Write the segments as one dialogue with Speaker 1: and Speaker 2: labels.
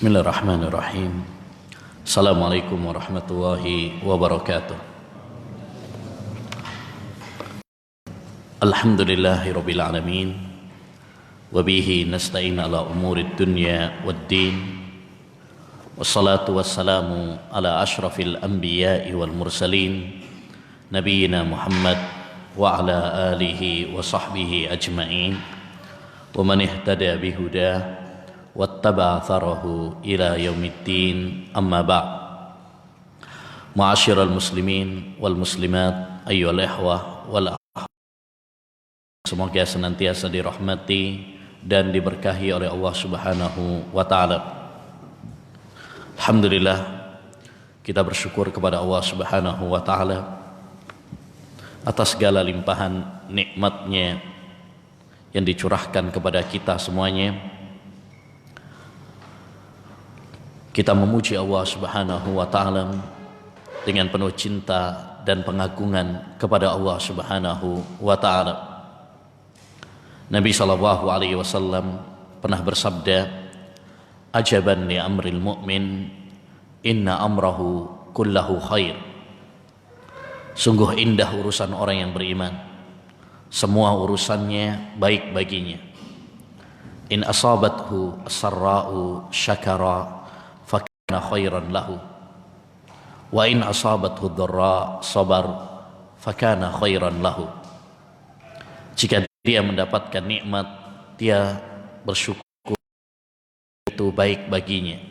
Speaker 1: Bismillahirrahmanirrahim. Assalamualaikum warahmatullahi wabarakatuh. Alhamdulillahirabbil alamin. Wa bihi nasta'in ala umurid dunya waddin. Wassalatu wassalamu ala asyrafil anbiya'i wal mursalin nabiyyina Muhammad wa ala alihi wa sahbihi ajma'in wa man ihtada bihuda wattaba atharahu ila yaumiddin, amma ba'd. Ma'asyiral muslimin wal muslimat, ayyuhal ikhwah wal akhwat, semoga senantiasa dirahmati dan diberkahi oleh Allah Subhanahu wa taala. Alhamdulillah, kita bersyukur kepada Allah Subhanahu wa taala atas segala limpahan nikmatnya yang dicurahkan kepada kita semuanya. Kita memuji Allah Subhanahu wa taala dengan penuh cinta dan pengagungan kepada Allah Subhanahu wa taala. Nabi sallallahu alaihi wasallam pernah bersabda, "Ajaban li amril mu'min, inna amrahu kullahu khair." Sungguh indah urusan orang yang beriman, semua urusannya baik baginya. In asabathu as-sarra'u syakara khairan lahu wa in asabathu dharra sabar fakana khairan lahu. Jika dia mendapatkan nikmat, dia bersyukur, itu baik baginya,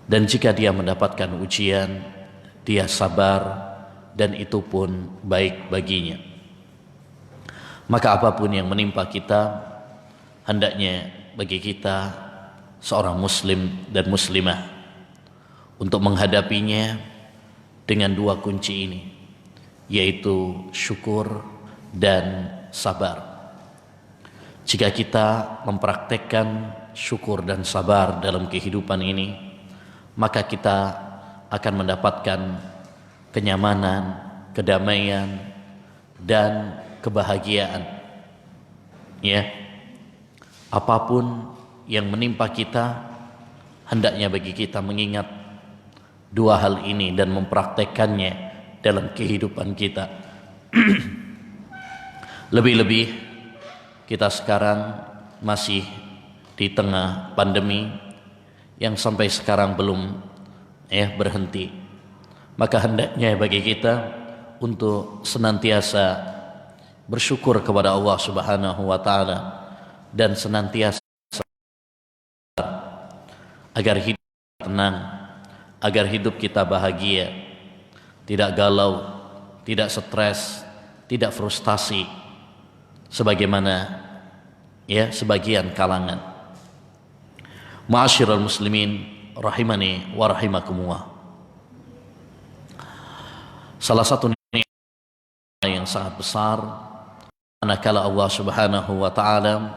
Speaker 1: dan jika dia mendapatkan ujian, dia sabar, dan itu pun baik baginya. Maka apapun yang menimpa kita, hendaknya bagi kita seorang muslim dan muslimah untuk menghadapinya dengan dua kunci ini, yaitu syukur dan sabar. Jika kita mempraktekkan syukur dan sabar dalam kehidupan ini, maka kita akan mendapatkan kenyamanan, kedamaian, dan kebahagiaan. Ya, apapun yang menimpa kita, hendaknya bagi kita mengingat dua hal ini dan mempraktekannya dalam kehidupan kita. Lebih-lebih kita sekarang masih di tengah pandemi yang sampai sekarang belum berhenti. Maka hendaknya bagi kita untuk senantiasa bersyukur kepada Allah Subhanahu wa taala dan senantiasa agar hidup tenang, agar hidup kita bahagia, tidak galau, tidak stres, tidak frustasi sebagaimana sebagian kalangan. Ma'asyiral muslimin rahimani wa rahimakumullah. Salah satu nikmat yang sangat besar manakala Allah Subhanahu wa taala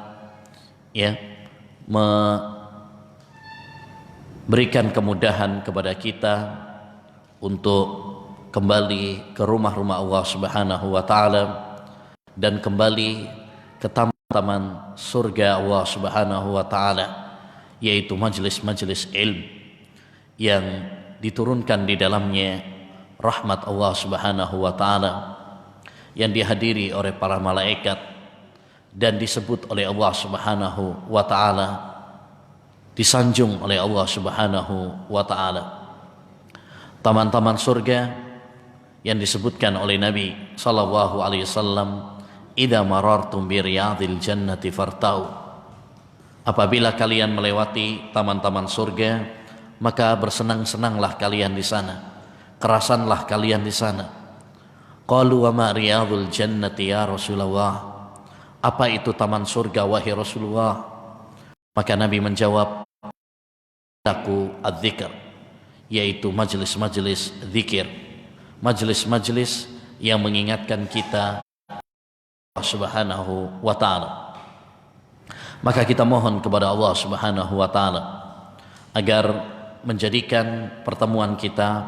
Speaker 1: berikan kemudahan kepada kita untuk kembali ke rumah-rumah Allah Subhanahu wa taala dan kembali ke taman-taman surga Allah Subhanahu wa taala, yaitu majelis-majelis ilmu yang diturunkan di dalamnya rahmat Allah Subhanahu wa taala, yang dihadiri oleh para malaikat dan disebut oleh Allah Subhanahu wa taala, disanjung oleh Allah Subhanahu wa taala. Taman-taman surga yang disebutkan oleh Nabi sallallahu alaihi wasallam, "Idza marartum bi riyadil jannati fartau." Apabila kalian melewati taman-taman surga, maka bersenang-senanglah kalian di sana, kerasanlah kalian di sana. Qalu wa ma riyadul jannati ya Rasulullah? Apa itu taman surga wahai Rasulullah? Maka Nabi menjawab, "Taku adzikr," yaitu majelis-majelis zikir, majelis-majelis yang mengingatkan kita Allah Subhanahu wa taala. Maka kita mohon kepada Allah Subhanahu wa taala agar menjadikan pertemuan kita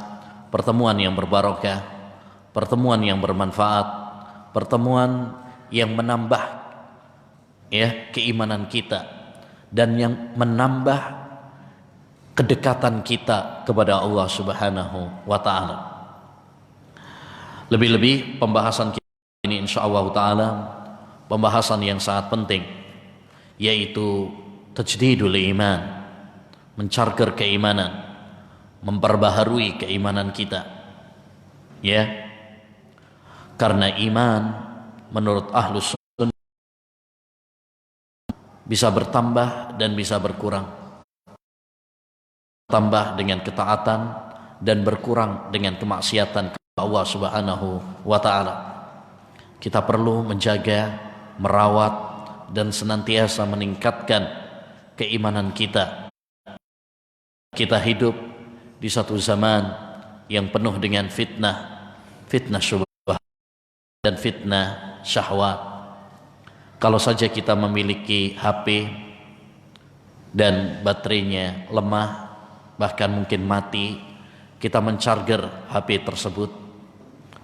Speaker 1: pertemuan yang berbarokah, pertemuan yang bermanfaat, pertemuan yang menambah keimanan kita dan yang menambah kedekatan kita kepada Allah Subhanahu wa taala. Lebih-lebih pembahasan kita ini insyaallah taala pembahasan yang sangat penting, yaitu tajdidul iman, mencarger keimanan, memperbaharui keimanan kita. Ya. Karena iman menurut ahlus sunnah bisa bertambah dan bisa berkurang. Tambah dengan ketaatan dan berkurang dengan kemaksiatan kepada Allah Subhanahu wa taala. Kita perlu menjaga, merawat dan senantiasa meningkatkan keimanan kita. Kita hidup di satu zaman yang penuh dengan fitnah syubhat dan fitnah syahwat. Kalau saja kita memiliki HP dan baterainya lemah, bahkan mungkin mati, kita mencarger HP tersebut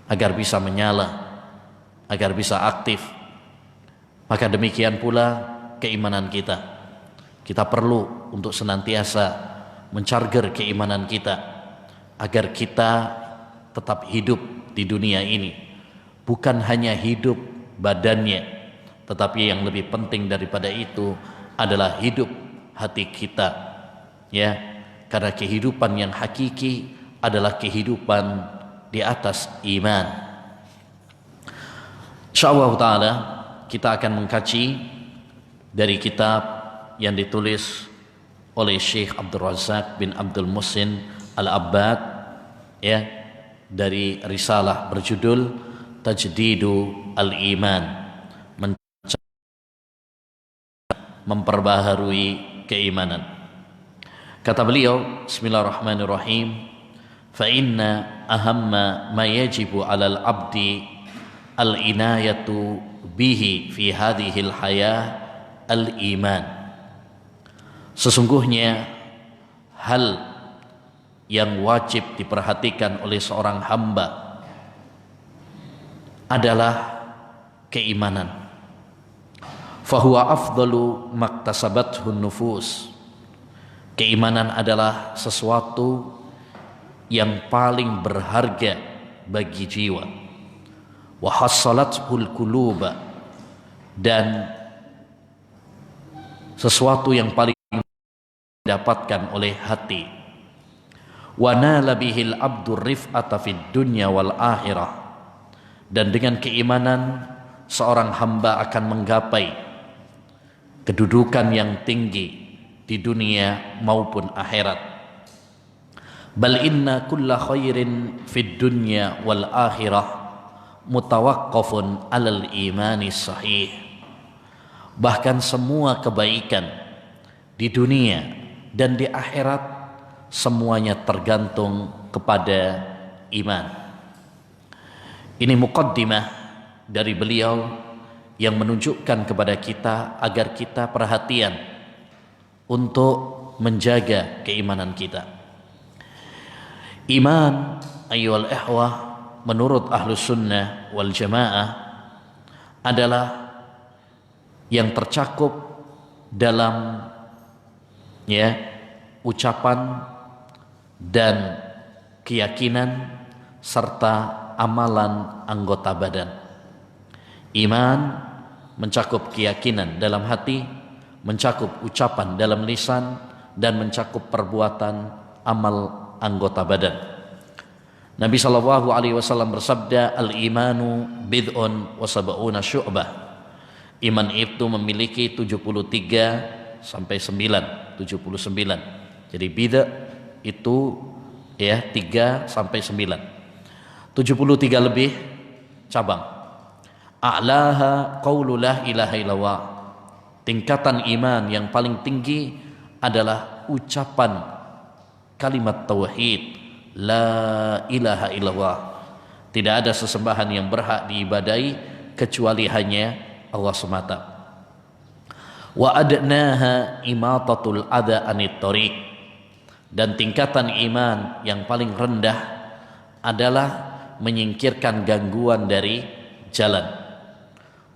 Speaker 1: agar bisa menyala, agar bisa aktif. Maka demikian pula keimanan kita. Kita perlu untuk senantiasa mencarger keimanan kita agar kita tetap hidup di dunia ini. Bukan hanya hidup badannya, tetapi yang lebih penting daripada itu adalah hidup hati kita. Ya, karena kehidupan yang hakiki adalah kehidupan di atas iman. Insyaallah taala kita akan mengkaji dari kitab yang ditulis oleh Syekh Abdul Razak bin Abdul Muhsin Al-Abbad, ya, dari risalah berjudul Tajdidu Al-Iman, memperbaharui keimanan. Kata beliau, bismillahirrahmanirrahim, fa inna ahamma ma yajibu 'alal 'abdi al-inayatu bihi fi hadhihi al-hayah al-iman. Sesungguhnya hal yang wajib diperhatikan oleh seorang hamba adalah keimanan. Fahuwa afdalu maktasabathu nufus. Keimanan adalah sesuatu yang paling berharga bagi jiwa. Wa hassalathul quluba, dan sesuatu yang paling didapatkan oleh hati. Wa nala bihil abdur rif'ata fid dunya wal akhirah, dan dengan keimanan seorang hamba akan menggapai kedudukan yang tinggi di dunia maupun akhirat. Bal inna kulla khairin fid dunya wal akhirah mutawaqqafun 'alal imani sahih. Bahkan semua kebaikan di dunia dan di akhirat semuanya tergantung kepada iman. Ini muqaddimah dari beliau yang menunjukkan kepada kita agar kita perhatian untuk menjaga keimanan kita. Iman ayyuhal ikhwah menurut ahlus sunnah wal jamaah adalah yang tercakup dalam ucapan dan keyakinan serta amalan anggota badan. Iman mencakup keyakinan dalam hati, mencakup ucapan dalam lisan, dan mencakup perbuatan amal anggota badan. Nabi SAW bersabda, al-imanu bid'un wa sab'una syu'bah. Iman itu memiliki 73 sampai 79. Jadi bid'ah itu 3 sampai 9. 73 lebih cabang. A'laha qaulu la ilaha illallah. Tingkatan iman yang paling tinggi adalah ucapan kalimat tauhid, la ilaha illallah. Tidak ada sesembahan yang berhak diibadai kecuali hanya Allah semata. Wa adnaha imatatul adha anit thariq. Dan tingkatan iman yang paling rendah adalah menyingkirkan gangguan dari jalan.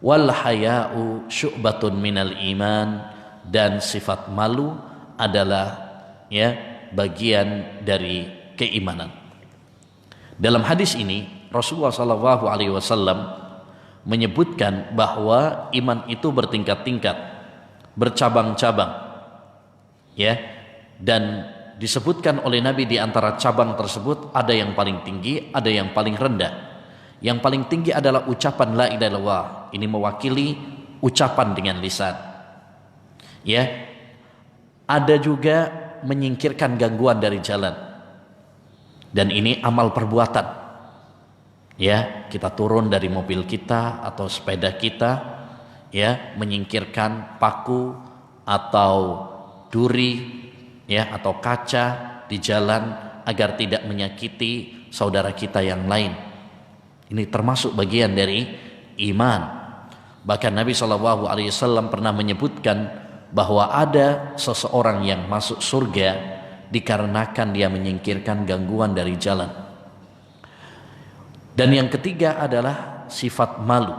Speaker 1: Wal haya'u syu'batun minal iman, dan sifat malu adalah bagian dari keimanan. Dalam hadis ini Rasulullah SAW menyebutkan bahwa iman itu bertingkat-tingkat, bercabang-cabang, ya, dan disebutkan oleh Nabi di antara cabang tersebut ada yang paling tinggi, ada yang paling rendah. Yang paling tinggi adalah ucapan la ilaha illallah. Ini mewakili ucapan dengan lisan. Ya. Ada juga menyingkirkan gangguan dari jalan. Dan ini amal perbuatan. Ya, kita turun dari mobil kita atau sepeda kita, ya, menyingkirkan paku atau duri, ya, atau kaca di jalan agar tidak menyakiti saudara kita yang lain. Ini termasuk bagian dari iman. Bahkan Nabi SAW pernah menyebutkan bahwa ada seseorang yang masuk surga dikarenakan dia menyingkirkan gangguan dari jalan. Dan yang ketiga adalah sifat malu.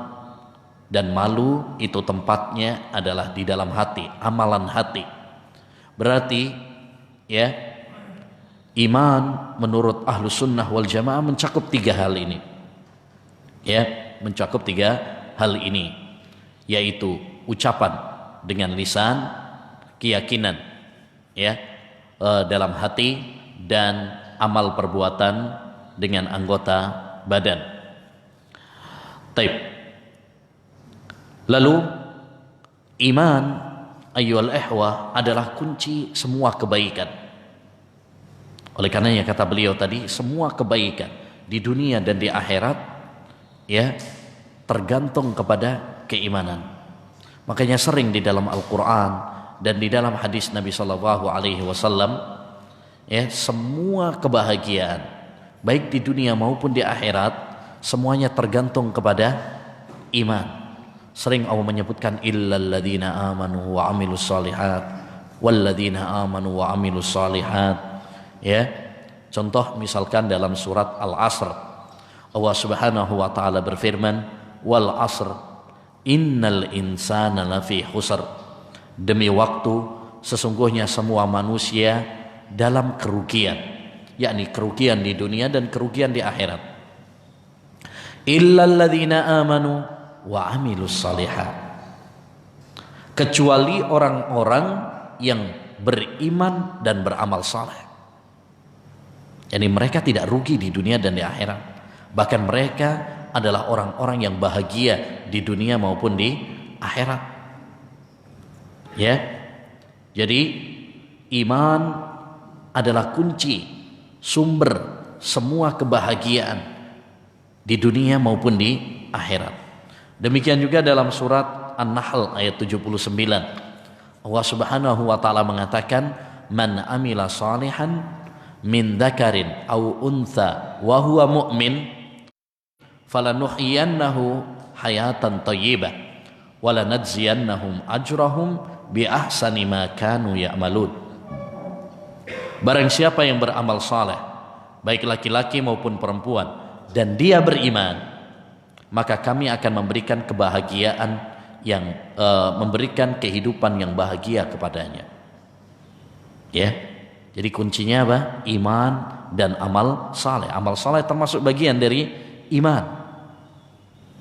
Speaker 1: Dan malu itu tempatnya adalah di dalam hati, amalan hati. Berarti, ya, iman menurut Ahlus Sunnah wal Jamaah mencakup 3 hal ini. Ya, mencakup 3 hal ini, yaitu ucapan dengan lisan, keyakinan, ya, dalam hati, dan amal perbuatan dengan anggota badan. Taib. Lalu iman ayyuhal ikhwah adalah kunci semua kebaikan. Oleh karenanya kata beliau tadi, semua kebaikan di dunia dan di akhirat, ya, tergantung kepada keimanan. Makanya sering di dalam Al-Quran dan di dalam hadis Nabi SAW, ya, semua kebahagiaan baik di dunia maupun di akhirat semuanya tergantung kepada iman. Sering Allah menyebutkan illal ladzina amanu wa amilus shalihat wal ladzina amanu wa amilus shalihat, ya. Contoh misalkan dalam surat Al-Asr, Allah Subhanahu wa taala berfirman, wal asr innal insana lafi khusr. Demi waktu sesungguhnya semua manusia dalam kerugian, yakni kerugian di dunia dan kerugian di akhirat. Illal ladzina amanu wa amilus shalihat. Kecuali orang-orang yang beriman dan beramal saleh. Yani mereka tidak rugi di dunia dan di akhirat. Bahkan mereka adalah orang-orang yang bahagia di dunia maupun di akhirat. Ya. Jadi iman adalah kunci sumber semua kebahagiaan di dunia maupun di akhirat. Demikian juga dalam surat An-Nahl ayat 79. Allah Subhanahu wa taala mengatakan, "Man amila salihan min dzakarin aw untha wa huwa mu'min falanuhyiyannahu hayatan thayyibah walanajziyannahum ajrahum bi ahsani ma kanu ya'malun." Barang siapa yang beramal saleh, baik laki-laki maupun perempuan, dan dia beriman, maka kami akan memberikan kebahagiaan yang memberikan kehidupan yang bahagia kepadanya. Ya. Jadi kuncinya apa? Iman dan amal saleh. Amal saleh termasuk bagian dari iman.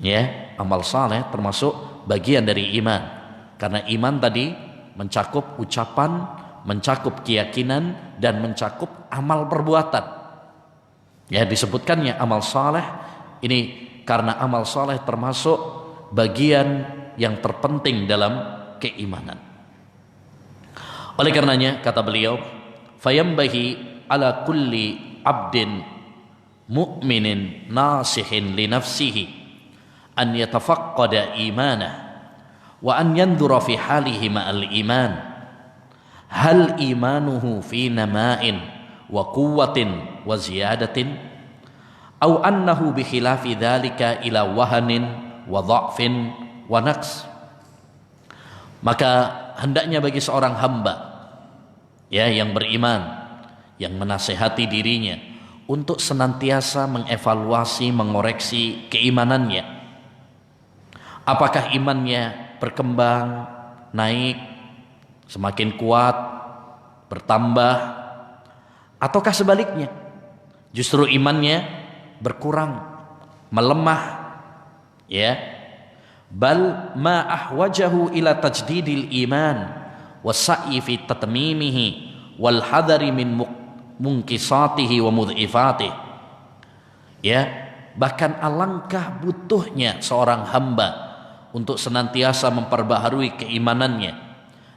Speaker 1: Ya, amal saleh termasuk bagian dari iman. Karena iman tadi mencakup ucapan, mencakup keyakinan, dan mencakup amal perbuatan. Ya, disebutkannya amal saleh ini karena amal saleh termasuk bagian yang terpenting dalam keimanan. Oleh karenanya kata beliau, fayambahi ala kulli abdin mu'minin nasihin li nafsihi an yatafaqqada imanah wa an yandhura fi halihi ma'al iman hal imanuhu fi nama'in wa quwwatin wa ziyadatin aw annahu bi khilafi dhalika ila wahanin wa dha'fin wa naqs. Maka hendaknya bagi seorang hamba, ya, yang beriman, yang menasehati dirinya untuk senantiasa mengevaluasi, mengoreksi keimanannya. Apakah imannya berkembang, naik, semakin kuat, bertambah, Ataukah sebaliknya, justru imannya berkurang, melemah, ya? Bal ma ahwajahu ila tajdidil iman wasa'i fi tatmimihi wal hadari min munkisatihi wa mudhifatihi. Ya, bahkan alangkah butuhnya seorang hamba untuk senantiasa memperbaharui keimanannya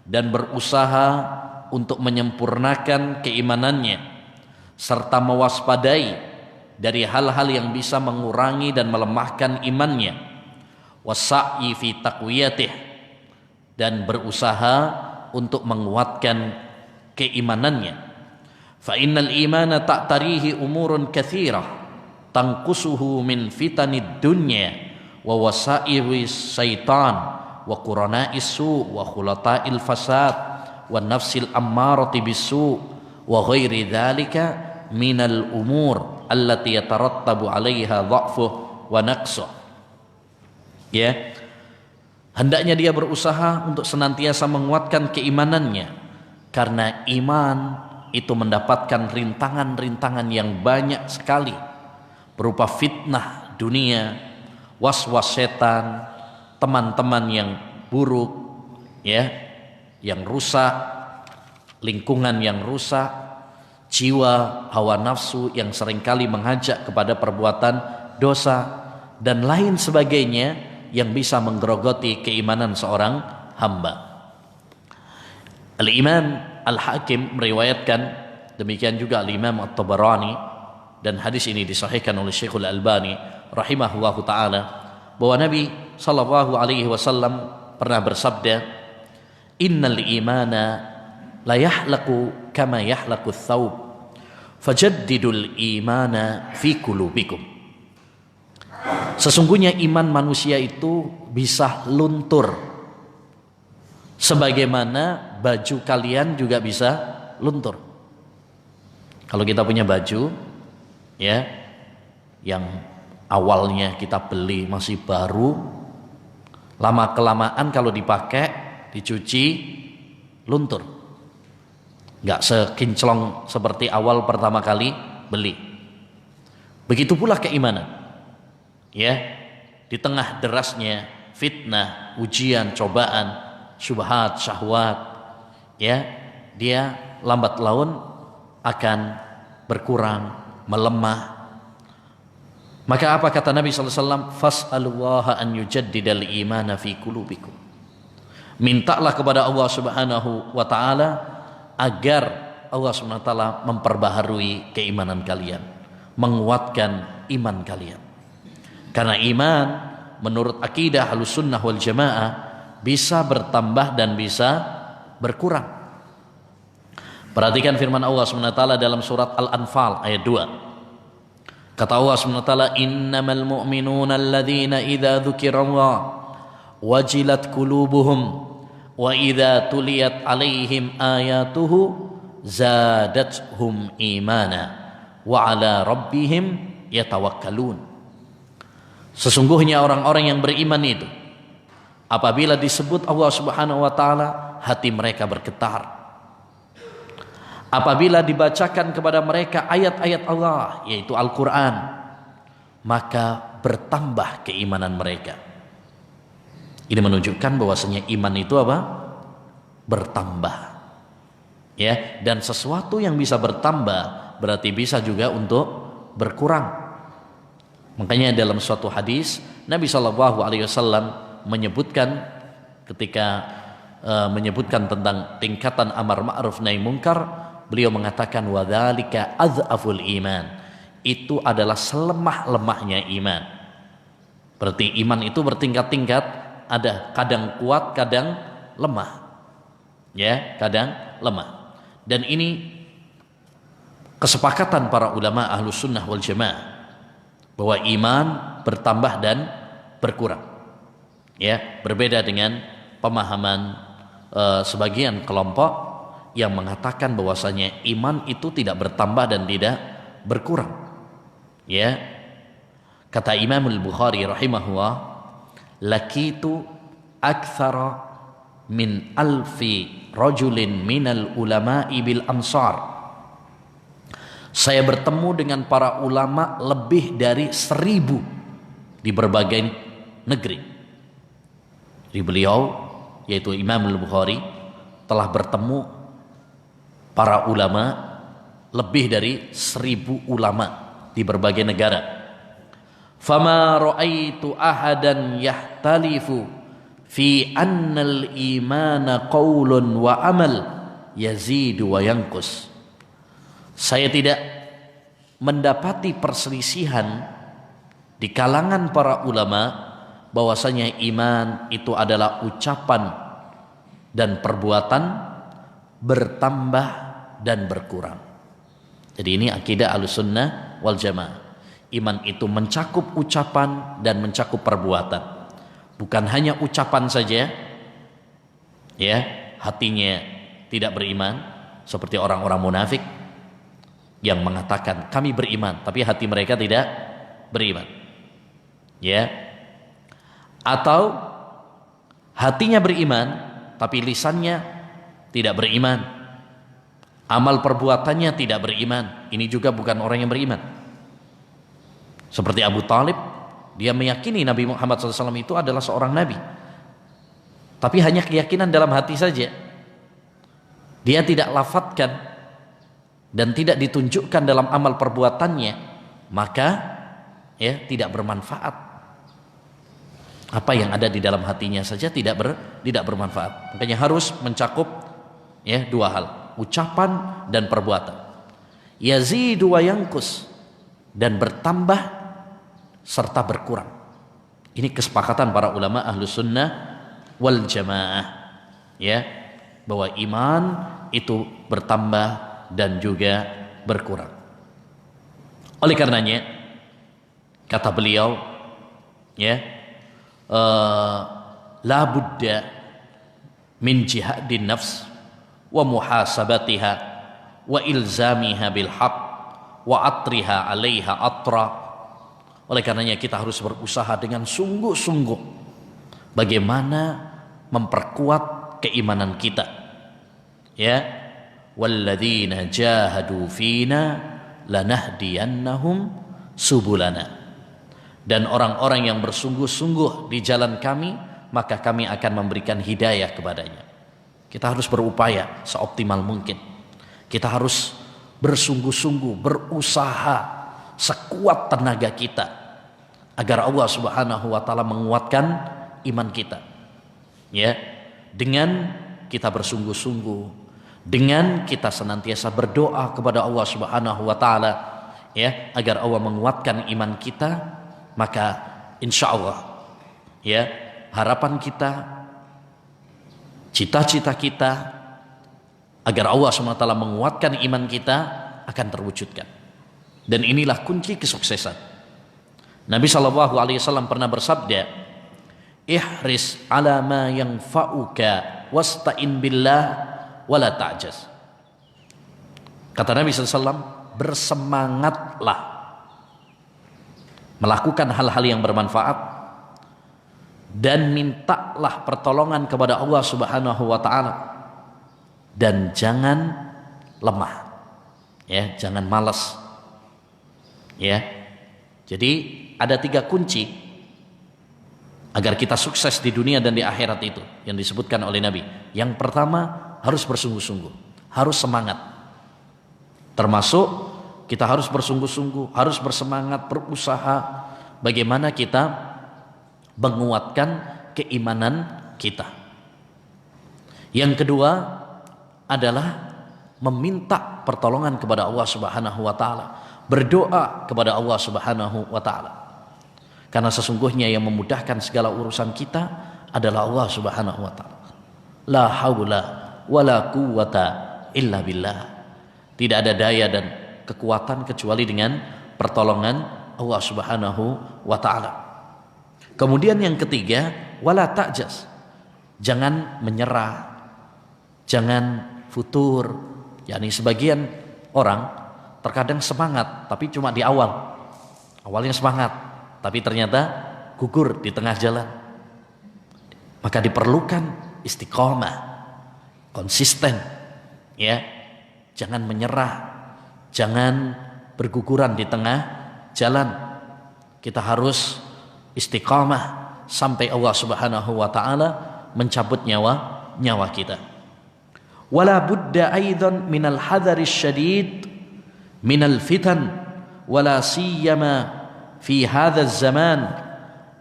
Speaker 1: dan berusaha untuk menyempurnakan keimanannya, serta mewaspadai dari hal-hal yang bisa mengurangi dan melemahkan imannya, wasa'i fi taqwiyatih, dan berusaha untuk menguatkan keimanannya. Fa innal imana ta'tarihi umurun katsirah tanqusuhu min fitanid dunya wa wasa'is syaitan wa qurana'is su wa khulata'il fasad wa nafsil ammarati bisu wa ghairi dzalika minal umur allati yatarattabu 'alaiha dha'fuh wa naqsuh. Ya, hendaknya dia berusaha untuk senantiasa menguatkan keimanannya, karena iman itu mendapatkan rintangan-rintangan yang banyak sekali berupa fitnah dunia, was-was setan, teman-teman yang buruk, ya, yang rusak, lingkungan yang rusak, jiwa hawa nafsu yang seringkali mengajak kepada perbuatan dosa, dan lain sebagainya yang bisa menggerogoti keimanan seorang hamba. Al-Imam Al-Hakim meriwayatkan, demikian juga Al-Imam At-Tabarani, dan hadis ini disahihkan oleh Syekhul Albani rahimahullahu ta'ala, bahwa Nabi sallallahu alaihi wasallam pernah bersabda, innal imana la yahlaqu kama yahlaqu thawb fajaddidul imana fi qulubikum. Sesungguhnya iman manusia itu bisa luntur sebagaimana baju kalian juga bisa luntur. Kalau kita punya baju, ya, yang awalnya kita beli masih baru, lama kelamaan kalau dipakai, dicuci, luntur, nggak sekinclong seperti awal pertama kali beli. Begitu pula keimanan, ya, di tengah derasnya fitnah, ujian, cobaan, syubhat, syahwat, ya, dia lambat laun akan berkurang, melemah. Maka apa kata Nabi SAW? Fas'alullaha an yujaddidal imana fi qulubikum. Mintalah kepada Allah Subhanahu wa ta'ala agar Allah Subhanahu wa ta'ala memperbaharui keimanan kalian, menguatkan iman kalian. Karena iman menurut akidah Ahlussunnah wal Jamaah bisa bertambah dan bisa berkurang. Perhatikan firman Allah Subhanahu wa ta'ala dalam surat Al-Anfal ayat 2. Kata Allah SWT, innamal mu'minuna alladhina idza dzukirallah wajilat qulubuhum wa idza tuliyat alaihim ayatuhu zadatuhum imana wa ala rabbihim yatawakkalun. Sesungguhnya orang-orang yang beriman itu apabila disebut Allah Subhanahu wa taala, hati mereka bergetar. Apabila dibacakan kepada mereka ayat-ayat Allah, yaitu Al-Quran, maka bertambah keimanan mereka. Ini menunjukkan bahwasanya iman itu apa? Bertambah. Ya, dan sesuatu yang bisa bertambah berarti bisa juga untuk berkurang. Makanya dalam suatu hadis Nabi SAW menyebutkan ketika menyebutkan tentang tingkatan amar ma'ruf nahi munkar, beliau mengatakan wadzalika adzaful iman, itu adalah selemah-lemahnya iman. Berarti iman itu bertingkat-tingkat, ada kadang kuat, kadang lemah. Ya, kadang lemah. Dan ini kesepakatan para ulama Ahlussunnah wal Jamaah bahwa iman bertambah dan berkurang. Ya, berbeda dengan pemahaman sebagian kelompok yang mengatakan bahwasanya iman itu tidak bertambah dan tidak berkurang. Ya, kata Imam Al-Bukhari rahimahullah, lakitu aktsara min alfi rajulin minal ulama'i bil ansar Saya bertemu dengan para ulama lebih dari 1000 di berbagai negeri. Di beliau, yaitu Imam Al-Bukhari, telah bertemu para ulama lebih dari 1000 ulama di berbagai negara. Fama ra'aitu ahadan yahtalifu fi annal imana qaulun wa amal yazidu wa yanqus. Saya tidak mendapati perselisihan di kalangan para ulama bahwasanya iman itu adalah ucapan dan perbuatan, bertambah dan berkurang. Jadi ini akidah Ahlussunnah wal Jamaah. Iman itu mencakup ucapan dan mencakup perbuatan. Bukan hanya ucapan saja, ya, hatinya tidak beriman, seperti orang-orang munafik yang mengatakan kami beriman, tapi hati mereka tidak beriman. Ya. Atau hatinya beriman, tapi lisannya tidak beriman. Amal perbuatannya tidak beriman. Ini juga bukan orang yang beriman. Seperti Abu Talib, dia meyakini Nabi Muhammad SAW itu adalah seorang nabi, tapi hanya keyakinan dalam hati saja. Dia tidak lafadzkan dan tidak ditunjukkan dalam amal perbuatannya, maka ya tidak bermanfaat. Apa yang ada di dalam hatinya saja tidak bermanfaat. Makanya harus mencakup ya dua hal, ucapan dan perbuatan. Yazidu wa yanqus, dan bertambah serta berkurang. Ini kesepakatan para ulama Ahlussunnah wal Jamaah, ya, bahwa iman itu bertambah dan juga berkurang. Oleh karenanya kata beliau, ya, la budda min jihadin nafs wa muhasabatiha wa ilzamiha bil haqq wa atriha 'alaiha atra. Oleh karenanya kita harus berusaha dengan sungguh-sungguh bagaimana memperkuat keimanan kita. Ya, walladzina jahadu fina lanahdiyannahum subulana. Dan orang-orang yang bersungguh-sungguh di jalan kami, maka kami akan memberikan hidayah kepadanya. Kita harus berupaya seoptimal mungkin. Kita harus bersungguh-sungguh, berusaha sekuat tenaga kita agar Allah Subhanahu wa taala menguatkan iman kita. Ya, dengan kita bersungguh-sungguh, dengan kita senantiasa berdoa kepada Allah Subhanahu wa taala, ya, agar Allah menguatkan iman kita, maka insya Allah, ya, harapan kita, cita-cita kita agar Allah Subhanahu wa taala menguatkan iman kita akan terwujudkan. Dan inilah kunci kesuksesan. Nabi SAW pernah bersabda, ihris ala ma yanfa'uka wasta'in billah wala ta'jaz. Kata Nabi SAW, bersemangatlah melakukan hal-hal yang bermanfaat dan mintalah pertolongan kepada Allah Subhanahu wa taala, dan jangan lemah, ya, jangan malas. Ya, jadi ada 3 kunci agar kita sukses di dunia dan di akhirat itu yang disebutkan oleh Nabi. Yang pertama, harus bersungguh-sungguh, harus semangat. Termasuk kita harus bersungguh-sungguh, harus bersemangat, berusaha bagaimana kita menguatkan keimanan kita. Yang kedua adalah meminta pertolongan kepada Allah Subhanahu wa taala, berdoa kepada Allah Subhanahu wa taala. Karena sesungguhnya yang memudahkan segala urusan kita adalah Allah Subhanahu wa taala. La haula wala quwwata illa billah. Tidak ada daya dan kekuatan kecuali dengan pertolongan Allah Subhanahu wa taala. Kemudian yang ketiga, wala ta'jaz. Jangan menyerah, jangan futur. Yani sebagian orang terkadang semangat tapi cuma di awal. Awalnya semangat tapi ternyata gugur di tengah jalan. Maka diperlukan istiqomah, konsisten, ya. Jangan menyerah, jangan berguguran di tengah jalan. Kita harus istiqamah sampai Allah Subhanahu wa taala mencabut nyawa kita. Wala budda aidan minal hadari syadid minal fitan wala siyama fi hadzal zaman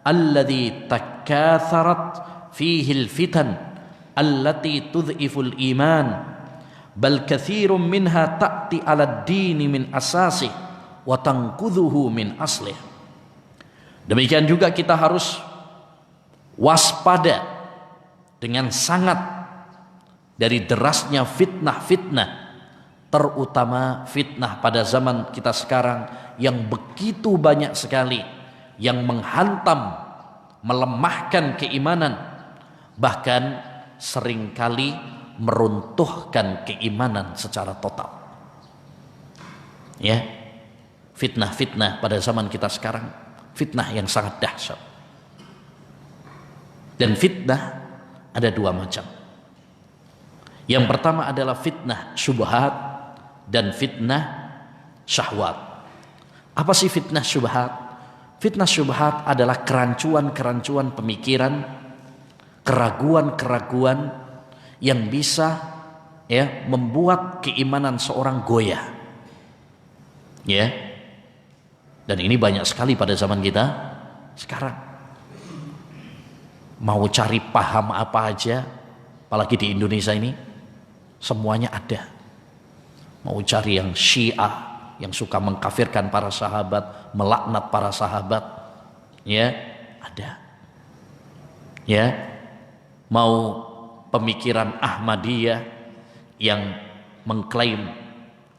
Speaker 1: alladhi takatharat fihi al fitan allati tudhiful iman bal katsirun minha ta'ti 'ala ad-din min asasi wa tanqudhuhu min aslih. Demikian juga kita harus waspada dengan sangat dari derasnya fitnah-fitnah, terutama fitnah pada zaman kita sekarang yang begitu banyak sekali yang menghantam, melemahkan keimanan, bahkan seringkali meruntuhkan keimanan secara total. Ya, fitnah-fitnah pada zaman kita sekarang, fitnah yang sangat dahsyat. Dan fitnah ada dua macam. Yang pertama adalah fitnah syubhat dan fitnah syahwat. Apa sih fitnah syubhat? Fitnah syubhat adalah kerancuan-kerancuan pemikiran, keraguan-keraguan yang bisa membuat keimanan seorang goyah. Ya. Dan ini banyak sekali pada zaman kita sekarang. Mau cari paham apa aja, apalagi di Indonesia ini, semuanya ada. Mau cari yang Syiah, yang suka mengkafirkan para sahabat, melaknat para sahabat, ya ada. Ya, mau pemikiran Ahmadiyah yang mengklaim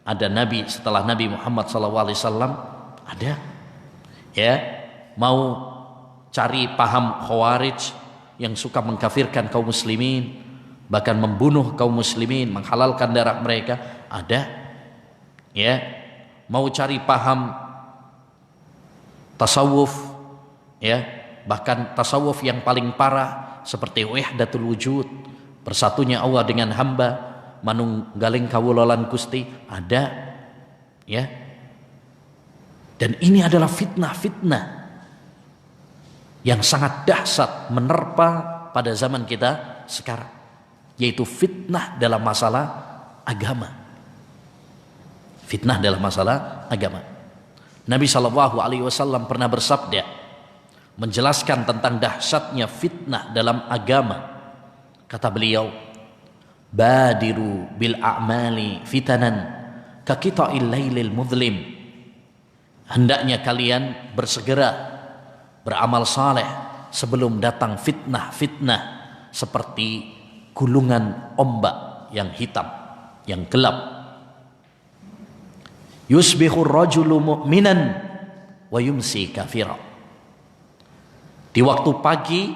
Speaker 1: ada Nabi setelah Nabi Muhammad SAW, ada. Ya, mau cari paham Khawarij yang suka mengkafirkan kaum muslimin, bahkan membunuh kaum muslimin, menghalalkan darah mereka, ada. Ya, mau cari paham tasawuf, ya, bahkan tasawuf yang paling parah seperti wahdatul wujud, bersatunya Allah dengan hamba, manunggaling kawulolan Gusti, ada. Ya. Dan ini adalah fitnah-fitnah yang sangat dahsyat menerpa pada zaman kita sekarang, yaitu fitnah dalam masalah agama. Fitnah dalam masalah agama. Nabi SAW pernah bersabda menjelaskan tentang dahsyatnya fitnah dalam agama. Kata beliau, badiru bil a'mali fitanan ka qita'il lailil mudlim. Hendaknya kalian bersegera beramal saleh sebelum datang fitnah-fitnah seperti gulungan ombak yang hitam, yang gelap. Yusbihu rajulu mu'minan wa yumsi kafira. Di waktu pagi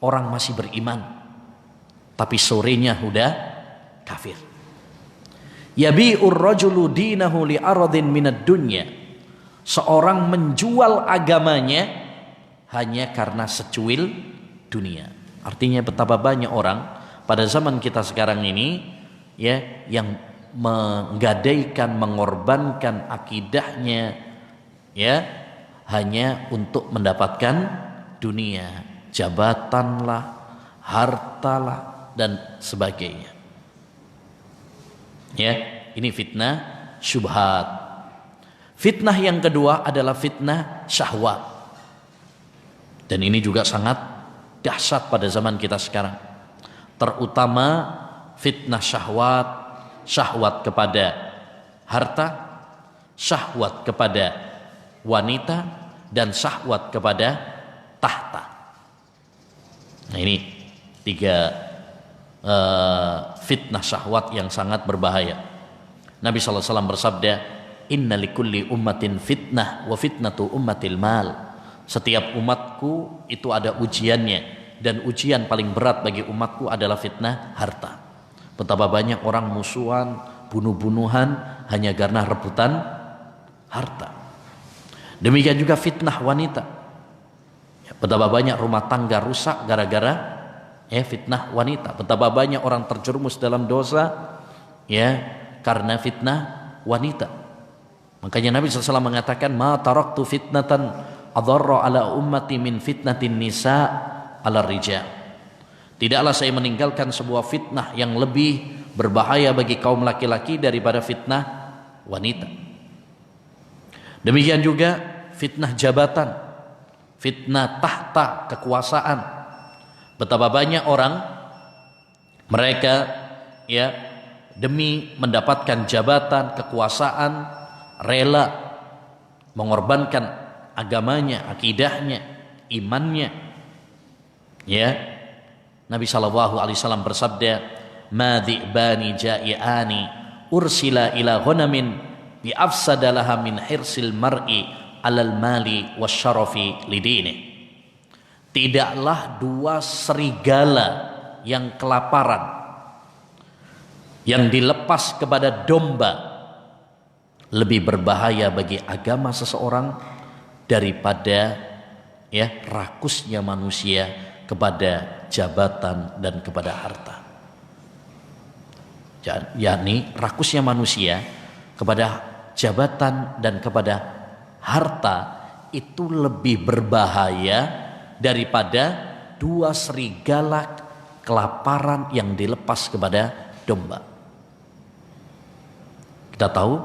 Speaker 1: orang masih beriman, tapi sorenya udah kafir. Yabi'ur rajulu dinahu li aradin minad dunya. Seorang menjual agamanya hanya karena secuil dunia. Artinya betapa banyak orang pada zaman kita sekarang ini, ya, yang menggadaikan, mengorbankan akidahnya, ya, hanya untuk mendapatkan dunia, jabatanlah, hartalah, dan sebagainya. Ya, ini fitnah syubhat. Fitnah yang kedua adalah fitnah syahwat. Dan ini juga sangat dahsyat pada zaman kita sekarang. Terutama fitnah syahwat, syahwat kepada harta, syahwat kepada wanita, dan syahwat kepada tahta. Nah, ini tiga fitnah syahwat yang sangat berbahaya. Nabi SAW bersabda, inna likulli ummatin fitnah wa fitnatu ummatil mal. Setiap umatku itu ada ujiannya, dan ujian paling berat bagi umatku adalah fitnah harta. Betapa banyak orang musuhan, bunuh-bunuhan hanya karena rebutan harta. Demikian juga fitnah wanita. Betapa banyak rumah tangga rusak gara-gara fitnah wanita. Betapa banyak orang terjerumus dalam dosa karena fitnah wanita. Makanya Nabi SAW mengatakan, ma taraktu fitnatan adarra ala ummati min fitnatin nisa ala rijal. Tidaklah saya meninggalkan sebuah fitnah yang lebih berbahaya bagi kaum laki-laki daripada fitnah wanita. Demikian juga fitnah jabatan, fitnah tahta, kekuasaan. Betapa banyak orang mereka ya demi mendapatkan jabatan, kekuasaan, rela mengorbankan agamanya, akidahnya, imannya. Ya, Nabi SAW bersabda, "Ma dhi'bani ja'i'ani ursila ila ghanamin bi afsadalaha min hirsil mar'i alal mali wasyarafi lidini." Tidaklah dua serigala yang kelaparan yang dilepas kepada domba lebih berbahaya bagi agama seseorang daripada ya rakusnya manusia kepada jabatan dan kepada harta. Yakni rakusnya manusia kepada jabatan dan kepada harta itu lebih berbahaya daripada dua serigala kelaparan yang dilepas kepada domba. Kita tahu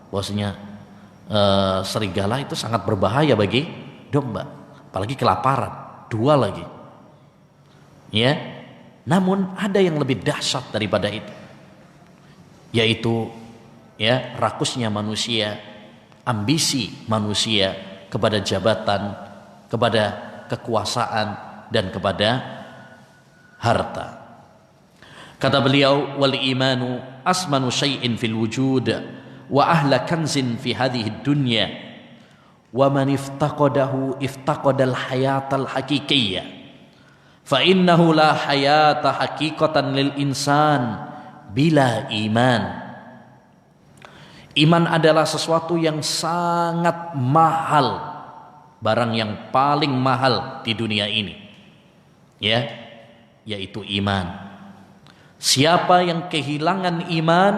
Speaker 1: bahwasanya serigala itu sangat berbahaya bagi domba, apalagi kelaparan, dua lagi. Ya, namun ada yang lebih dahsyat daripada itu, yaitu ya rakusnya manusia, ambisi manusia kepada jabatan, kepada kekuasaan dan kepada harta. Kata beliau, wal imanu asmanu syai'in fil wujud wa ahla kanzin fi hadhihi dunya wa man iftaqadahu iftaqadal hayatal haqiqiyyah fa innahu la hayata haqiqatan lil insan bila iman. Iman adalah sesuatu yang sangat mahal, barang yang paling mahal di dunia ini, ya, yaitu iman. Siapa yang kehilangan iman,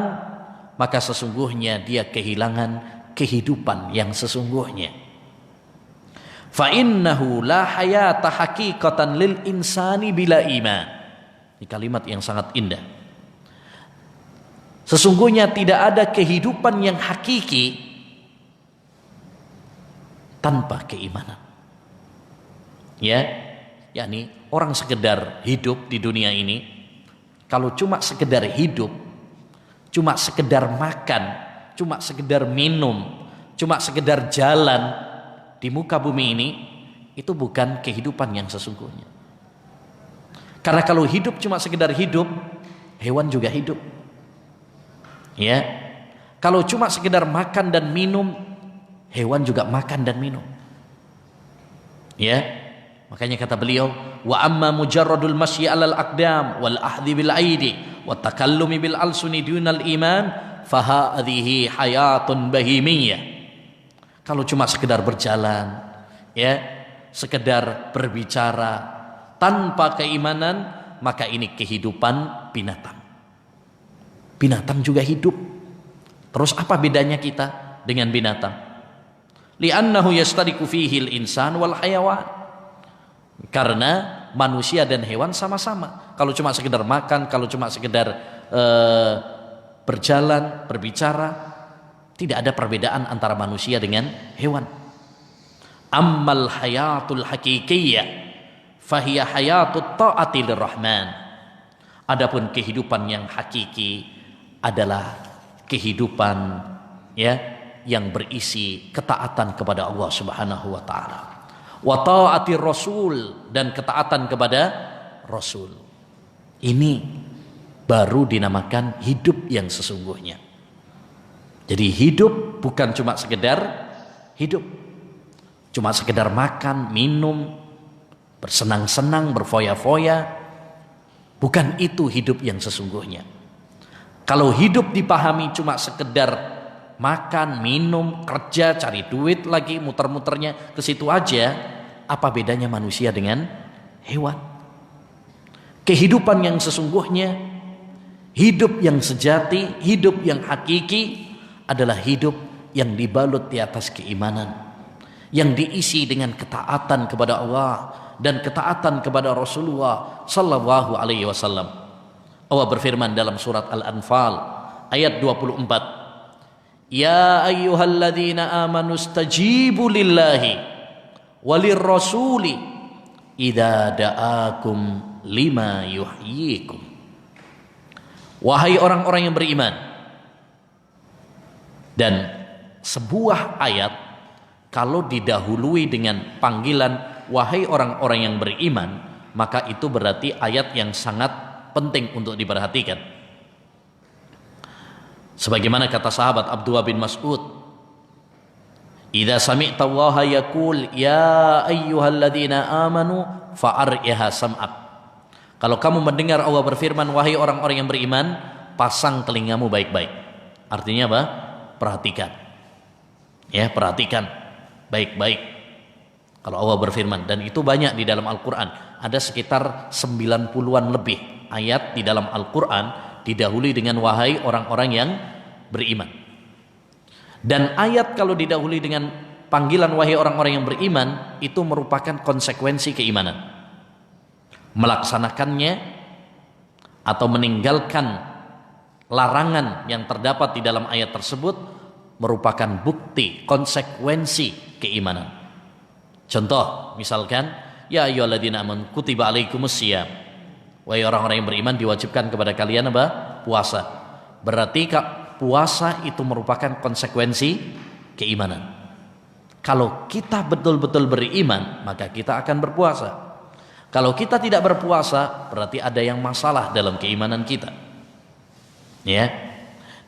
Speaker 1: maka sesungguhnya dia kehilangan kehidupan yang sesungguhnya. Fa innahu la hayata haqiqatan lil insani bila iman. Ini kalimat yang sangat indah. Sesungguhnya tidak ada kehidupan yang hakiki tanpa keimanan. Ya, yakni orang sekedar hidup di dunia ini, kalau cuma sekedar hidup, cuma sekedar makan, cuma sekedar minum, cuma sekedar jalan di muka bumi ini, itu bukan kehidupan yang sesungguhnya. Karena kalau hidup cuma sekedar hidup, hewan juga hidup. Ya, kalau cuma sekedar makan dan minum, hewan juga makan dan minum. Ya, makanya kata beliau, wa amma mujarradul masyi 'alal aqdam wal ahdhi bil aidi wa takallumi bil alsuni dunal iman fa hadhihi hayatun bahimiyah. Kalau cuma sekedar berjalan, ya, sekedar berbicara tanpa keimanan, maka ini kehidupan binatang. Binatang juga hidup. Terus apa bedanya kita dengan binatang? Li'annahu yastariku fihi al-insan wal hayawan. Karena manusia dan hewan sama-sama. Kalau cuma sekedar makan, kalau cuma sekedar berjalan, berbicara, tidak ada perbedaan antara manusia dengan hewan. Ammal hayatul haqiqiyyah fahiya hayatut ta'ati lirrahman. Adapun kehidupan yang hakiki adalah kehidupan ya yang berisi ketaatan kepada Allah Subhanahu wa taala. Wa ta'atir rasul, dan ketaatan kepada rasul. Ini baru dinamakan hidup yang sesungguhnya. Jadi hidup bukan cuma sekedar hidup. Cuma sekedar makan, minum, bersenang-senang, berfoya-foya. Bukan itu hidup yang sesungguhnya. Kalau hidup dipahami cuma sekedar makan, minum, kerja, cari duit lagi, muter-muternya ke situ aja, apa bedanya manusia dengan hewan? Kehidupan yang sesungguhnya, hidup yang sejati, hidup yang hakiki adalah hidup yang dibalut di atas keimanan, yang diisi dengan ketaatan kepada Allah dan ketaatan kepada Rasulullah sallallahu alaihi wasallam. Allah berfirman dalam surat Al-Anfal ayat 24, ya ayyuhalladzina amanu stajibu lillahi walir rasuli idza da'akum lima yuhyikum. Wahai orang-orang yang beriman. Dan sebuah ayat kalau didahului dengan panggilan wahai orang-orang yang beriman, maka itu berarti ayat yang sangat penting untuk diperhatikan. Sebagaimana kata sahabat Abdullah bin Mas'ud, idza sami'ta Allah yaqul ya ayyuhalladzina amanu fa'ar'iha sam'ak. Kalau kamu mendengar Allah berfirman wahai orang-orang yang beriman, pasang telingamu baik-baik. Artinya apa? Perhatikan. Ya, perhatikan baik-baik. Kalau Allah berfirman, dan itu banyak di dalam Al-Qur'an. Ada sekitar 90-an lebih ayat di dalam Al-Qur'an didahului dengan wahai orang-orang yang beriman. Dan ayat kalau didahului dengan panggilan wahai orang-orang yang beriman, itu merupakan konsekuensi keimanan. Melaksanakannya atau meninggalkan larangan yang terdapat di dalam ayat tersebut merupakan bukti konsekuensi keimanan. Contoh, misalkan ya ayyuhalladzina amanu kutiba alaikumusiyam, wahai orang-orang yang beriman diwajibkan kepada kalian apa? Puasa. Berarti puasa itu merupakan konsekuensi keimanan. Kalau kita betul-betul beriman, maka kita akan berpuasa. Kalau kita tidak berpuasa, berarti ada yang masalah dalam keimanan kita. Ya.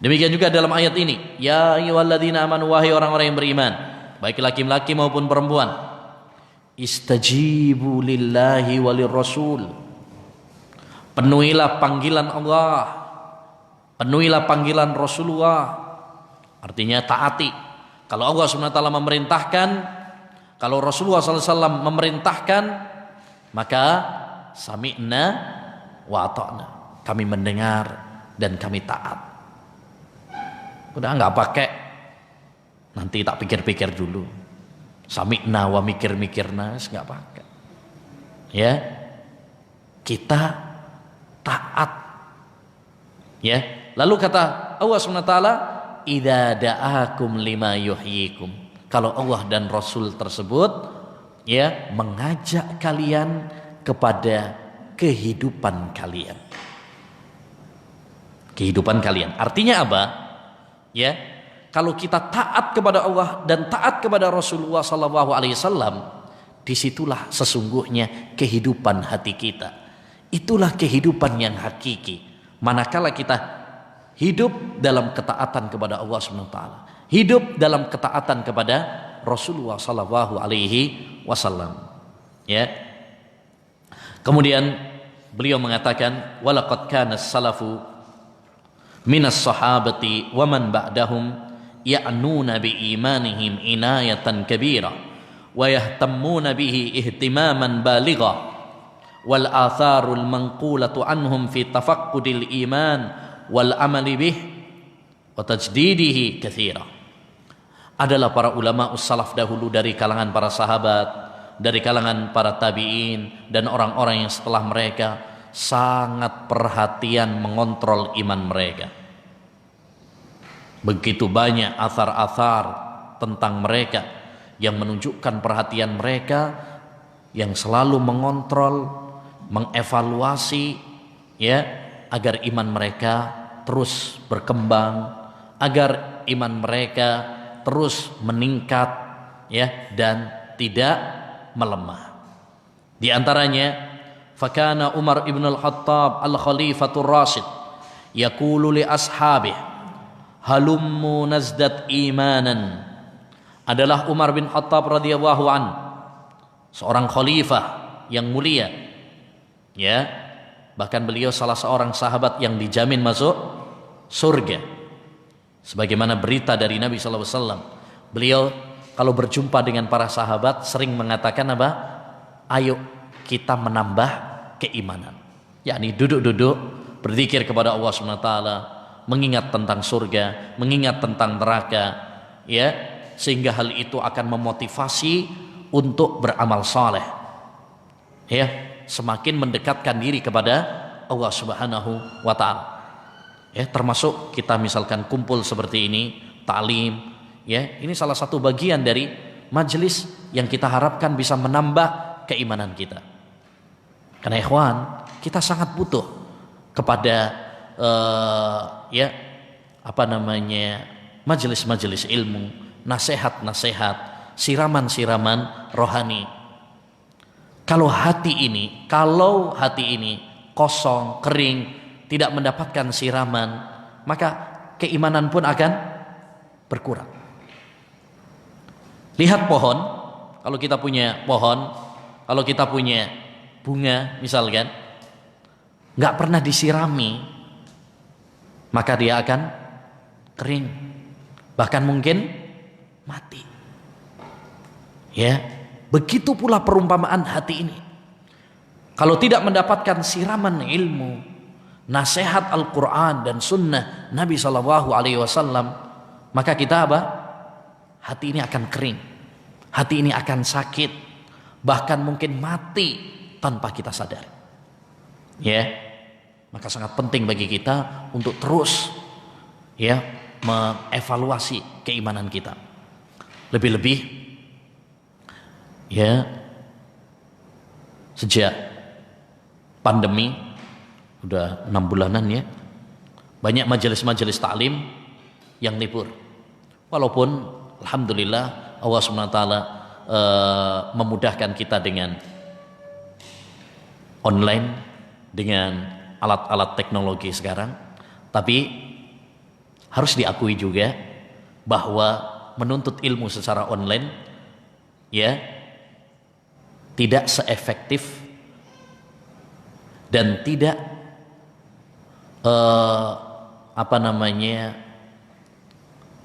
Speaker 1: Demikian juga dalam ayat ini, ya ayyuhalladzina amanu wahai orang-orang yang beriman, baik laki-laki maupun perempuan, istajibu lillahi walir rasul. Penuhilah panggilan Allah, penuhilah panggilan Rasulullah. Artinya taati. Kalau Allah SWT memerintahkan, kalau Rasulullah SAW memerintahkan, maka sami'na wa ata'na, kami mendengar dan kami taat. Udah nggak pakai nanti tak pikir-pikir dulu, sami'na wa mikir-mikirna, nggak pakai. Ya, kita taat. Ya, lalu kata Allah SWT, idza da'akum lima yuhyikum. Kalau Allah dan Rasul tersebut ya mengajak kalian kepada kehidupan kalian. Kehidupan kalian. Artinya apa? Ya, kalau kita taat kepada Allah dan taat kepada Rasulullah SAW, disitulah sesungguhnya kehidupan hati kita. Itulah kehidupan yang hakiki. Manakala kita hidup dalam ketaatan kepada Allah SWT, hidup dalam ketaatan kepada Rasulullah SAW. Ya. Kemudian beliau mengatakan, walaqad kana as-salafu minas sahabati wa man ba'dahum ya'nuna bi imanihim inayatan kabira wa yahtammuna bihi ihtimaman baligha wal atharul manqulatu anhum fi tafaqqudil iman wal amali bih wa tajdidihi katsira. Adalah para ulama ussalaf dahulu dari kalangan para sahabat, dari kalangan para tabi'in dan orang-orang yang setelah mereka sangat perhatian mengontrol iman mereka. Begitu banyak athar-athar tentang mereka yang menunjukkan perhatian mereka, yang selalu mengontrol, mengevaluasi ya, agar iman mereka terus berkembang, agar iman mereka terus meningkat ya, dan tidak melemah. Di antaranya, fakana Umar ibn al-Khattab al-Khalifatur Rasyid yaqulu li ashabih halummu nazdat imanan. Adalah Umar bin Khattab radhiyallahu an, seorang khalifah yang mulia ya, bahkan beliau salah seorang sahabat yang dijamin masuk surga. Sebagaimana berita dari Nabi SAW, beliau kalau berjumpa dengan para sahabat sering mengatakan apa? Ayo kita menambah keimanan. Yakni duduk-duduk berzikir kepada Allah SWT, mengingat tentang surga, mengingat tentang neraka, ya, sehingga hal itu akan memotivasi untuk beramal saleh, ya, semakin mendekatkan diri kepada Allah Subhanahu wa taala. Ya, termasuk kita misalkan kumpul seperti ini, ta'lim, ya, ini salah satu bagian dari majelis yang kita harapkan bisa menambah keimanan kita. Karena ikhwan, kita sangat butuh kepada ya, apa namanya, majelis-majelis ilmu, nasihat-nasihat, siraman-siraman rohani. Kalau hati ini kosong, kering, tidak mendapatkan siraman, maka keimanan pun akan berkurang. Lihat pohon, kalau kita punya pohon, kalau kita punya bunga misalkan, nggak pernah disirami, maka dia akan kering, bahkan mungkin mati. Ya, begitu pula perumpamaan hati ini. Kalau tidak mendapatkan siraman ilmu, nasihat Al-Quran dan Sunnah Nabi SAW, maka kita apa? Hati ini akan kering, hati ini akan sakit, bahkan mungkin mati tanpa kita sadar. Ya, maka sangat penting bagi kita untuk terus, ya, mengevaluasi keimanan kita. Lebih-lebih, ya, sejak pandemi udah 6 bulanan, ya, banyak majelis-majelis taklim yang libur. Walaupun alhamdulillah Allah SWT memudahkan kita dengan online, dengan alat-alat teknologi sekarang, tapi harus diakui juga bahwa menuntut ilmu secara online, ya, tidak seefektif dan tidak apa namanya,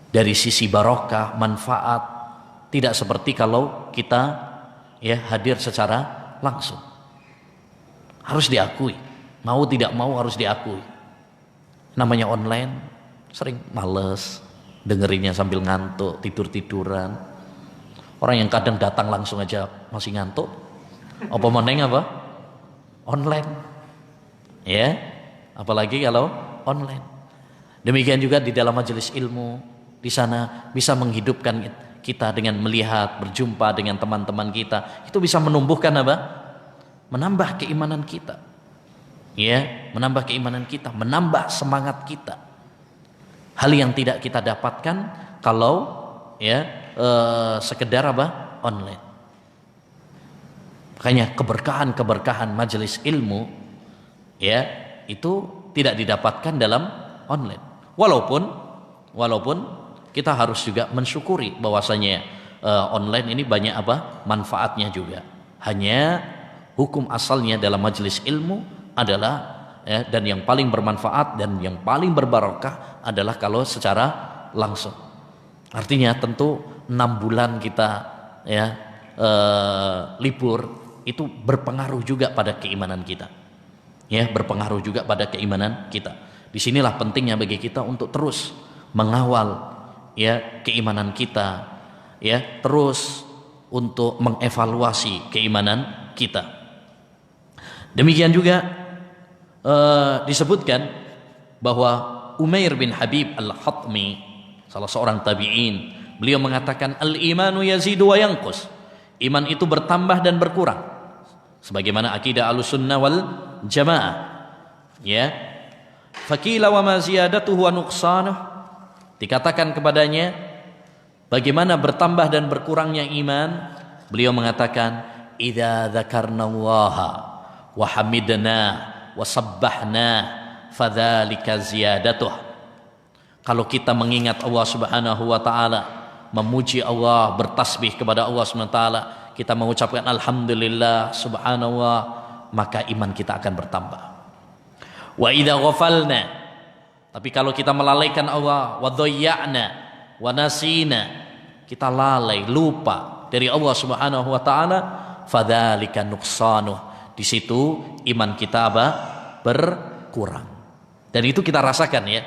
Speaker 1: dari sisi barokah, manfaat, tidak seperti kalau kita, ya, hadir secara langsung. Harus diakui, mau tidak mau harus diakui. Namanya online, sering males dengerinnya sambil ngantuk, tidur-tiduran. Orang yang kadang datang langsung aja masih ngantuk, apa meneng apa? Online. Ya, apalagi kalau online. Demikian juga di dalam majelis ilmu, di sana bisa menghidupkan kita dengan melihat, berjumpa dengan teman-teman kita. Itu bisa menumbuhkan apa? Menambah keimanan kita. Ya, menambah keimanan kita, menambah semangat kita. Hal yang tidak kita dapatkan kalau, ya, sekedar apa? Online. Makanya keberkahan majelis ilmu, ya, itu tidak didapatkan dalam online. Walaupun kita harus juga mensyukuri bahwasanya online ini banyak apa? Manfaatnya juga. Hanya hukum asalnya dalam majelis ilmu adalah, ya, dan yang paling bermanfaat dan yang paling berbarokah adalah kalau secara langsung. Artinya tentu 6 bulan kita, ya, libur itu berpengaruh juga pada keimanan kita. Ya, berpengaruh juga pada keimanan kita. Disinilah pentingnya bagi kita untuk terus mengawal, ya, keimanan kita, ya, terus untuk mengevaluasi keimanan kita. Demikian juga disebutkan bahwa Umair bin Habib Al-Khatmi, salah seorang tabi'in, beliau mengatakan al-imanu yazidu wa yanqus. Iman itu bertambah dan berkurang. Sebagaimana akidah Ahlussunnah wal Jamaah. Ya. Faqila wa ma ziyadatuhu wa nuqsanuh. Dikatakan kepadanya bagaimana bertambah dan berkurangnya iman? Beliau mengatakan idza dzakarnallaha wa hamidna wa sabbahna fadzalika ziyadatuh. Kalau kita mengingat Allah Subhanahu wa taala, memuji Allah, bertasbih kepada Allah Subhanahu wa taala, kita mengucapkan alhamdulillah, subhanallah, maka iman kita akan bertambah. Wa idza ghafalna, tapi kalau kita melalaikan Allah, wa dhayya'na wa nasina, kita lalai, lupa dari Allah Subhanahu wa taala, fadzalika nuqsanuh. Di situ iman kita apa? Berkurang. Dan itu kita rasakan, ya.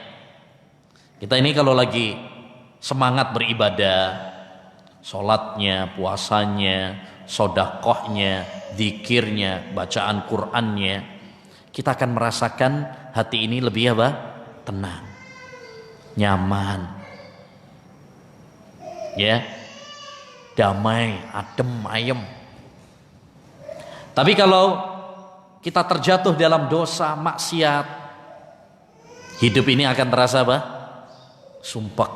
Speaker 1: Kita ini kalau lagi semangat beribadah, sholatnya, puasanya, sodakohnya, zikirnya, bacaan Qur'annya, kita akan merasakan hati ini lebih apa? Tenang, nyaman, ya, damai, adem, ayem. Tapi kalau kita terjatuh dalam dosa, maksiat, hidup ini akan terasa apa? Sumpek,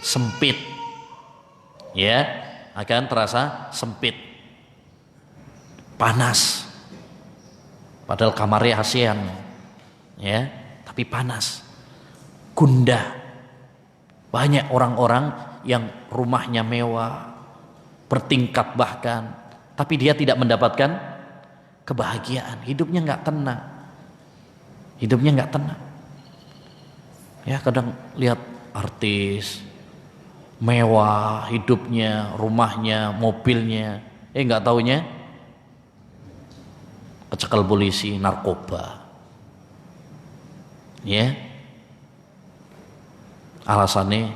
Speaker 1: sempit, ya, akan terasa sempit, panas. Padahal kamarnya ASEAN, ya, tapi panas, gundah. Banyak orang-orang yang rumahnya mewah, bertingkat bahkan, tapi dia tidak mendapatkan kebahagiaan. Hidupnya nggak tenang, hidupnya nggak tenang. Ya, kadang lihat artis mewah hidupnya, rumahnya, mobilnya, nggak taunya kecekal polisi, narkoba, ya, alasannya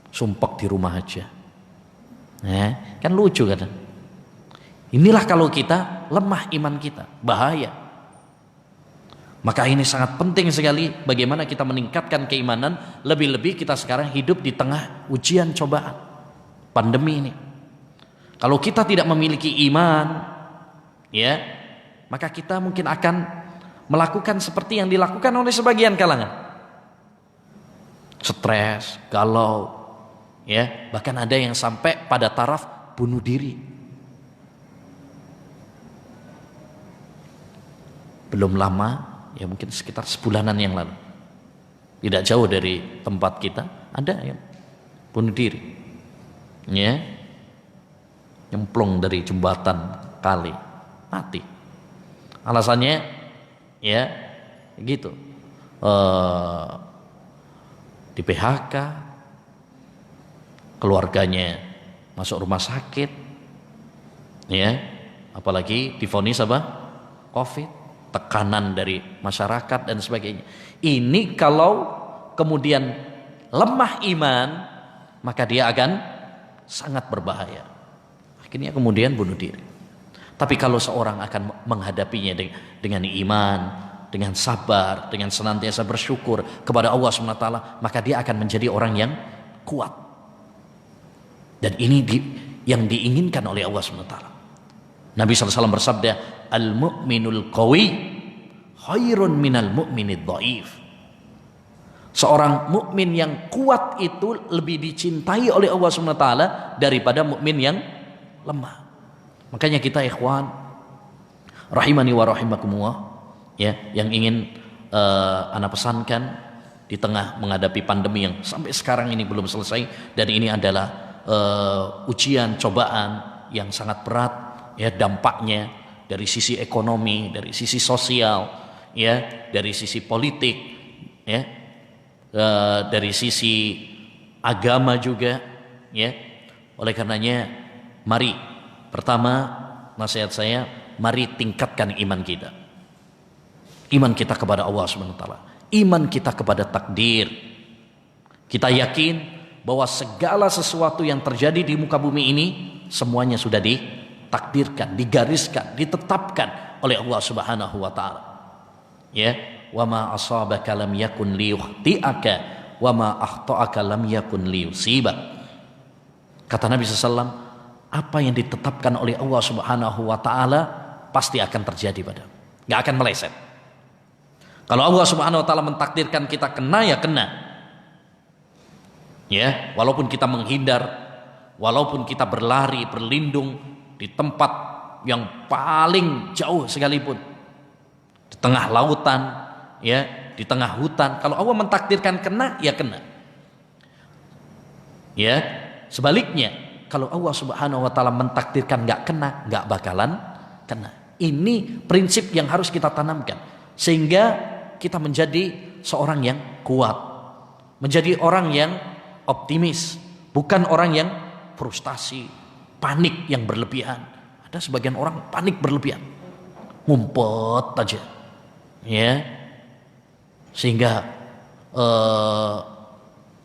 Speaker 1: sumpek di rumah aja, ya, kan lucu kan? Inilah kalau kita lemah iman kita, bahaya. Maka ini sangat penting sekali bagaimana kita meningkatkan keimanan, lebih-lebih kita sekarang hidup di tengah ujian cobaan pandemi ini. Kalau kita tidak memiliki iman, ya, maka kita mungkin akan melakukan seperti yang dilakukan oleh sebagian kalangan. Stres, galau, ya, bahkan ada yang sampai pada taraf bunuh diri. Belum lama, ya mungkin sekitar sebulanan yang lalu, tidak jauh dari tempat kita ada yang bunuh diri, ya, nyemplung dari jembatan kali, mati. Alasannya, ya, gitu, di PHK, keluarganya masuk rumah sakit, ya, apalagi divonis apa? COVID. Tekanan dari masyarakat dan sebagainya. Ini kalau kemudian lemah iman, maka dia akan sangat berbahaya. Akhirnya kemudian bunuh diri. Tapi kalau seorang akan menghadapinya dengan iman, dengan sabar, dengan senantiasa bersyukur kepada Allah SWT, maka dia akan menjadi orang yang kuat. Dan ini yang diinginkan oleh Allah SWT. Nabi SAW bersabda, al-mu'minul qawi khairun minal mu'minid dhaif. Seorang mukmin yang kuat itu lebih dicintai oleh Allah SWT daripada mukmin yang lemah. Makanya kita ikhwan rahimani wa rahimakumullah, ya, yang ingin ana pesankan di tengah menghadapi pandemi yang sampai sekarang ini belum selesai, dan ini adalah ujian cobaan yang sangat berat, ya, dampaknya dari sisi ekonomi, dari sisi sosial, ya, dari sisi politik, ya, dari sisi agama juga, ya. Oleh karenanya, mari, pertama nasihat saya, mari tingkatkan iman kita. Iman kita kepada Allah SWT, iman kita kepada takdir. Kita yakin bahwa segala sesuatu yang terjadi di muka bumi ini semuanya sudah ditakdirkan, digariskan, ditetapkan oleh Allah Subhanahu wa taala. Ya, wa ma asabaka lam yakun liyukhti'aka wa ma akhta'aka lam yakun liyusibak. Kata Nabi SAW, apa yang ditetapkan oleh Allah Subhanahu wa taala pasti akan terjadi padamu, enggak akan meleset. Kalau Allah Subhanahu wa taala mentakdirkan kita kena, ya kena. Ya, walaupun kita menghindar, walaupun kita berlari, berlindung di tempat yang paling jauh sekalipun, di tengah lautan, ya, di tengah hutan, kalau Allah mentakdirkan kena, ya kena. Ya, sebaliknya, kalau Allah Subhanahu wa taala mentakdirkan enggak kena, enggak bakalan kena. Ini prinsip yang harus kita tanamkan sehingga kita menjadi seorang yang kuat, menjadi orang yang optimis, bukan orang yang frustasi, panik yang berlebihan. Ada sebagian orang panik berlebihan, ngumpet aja, ya, sehingga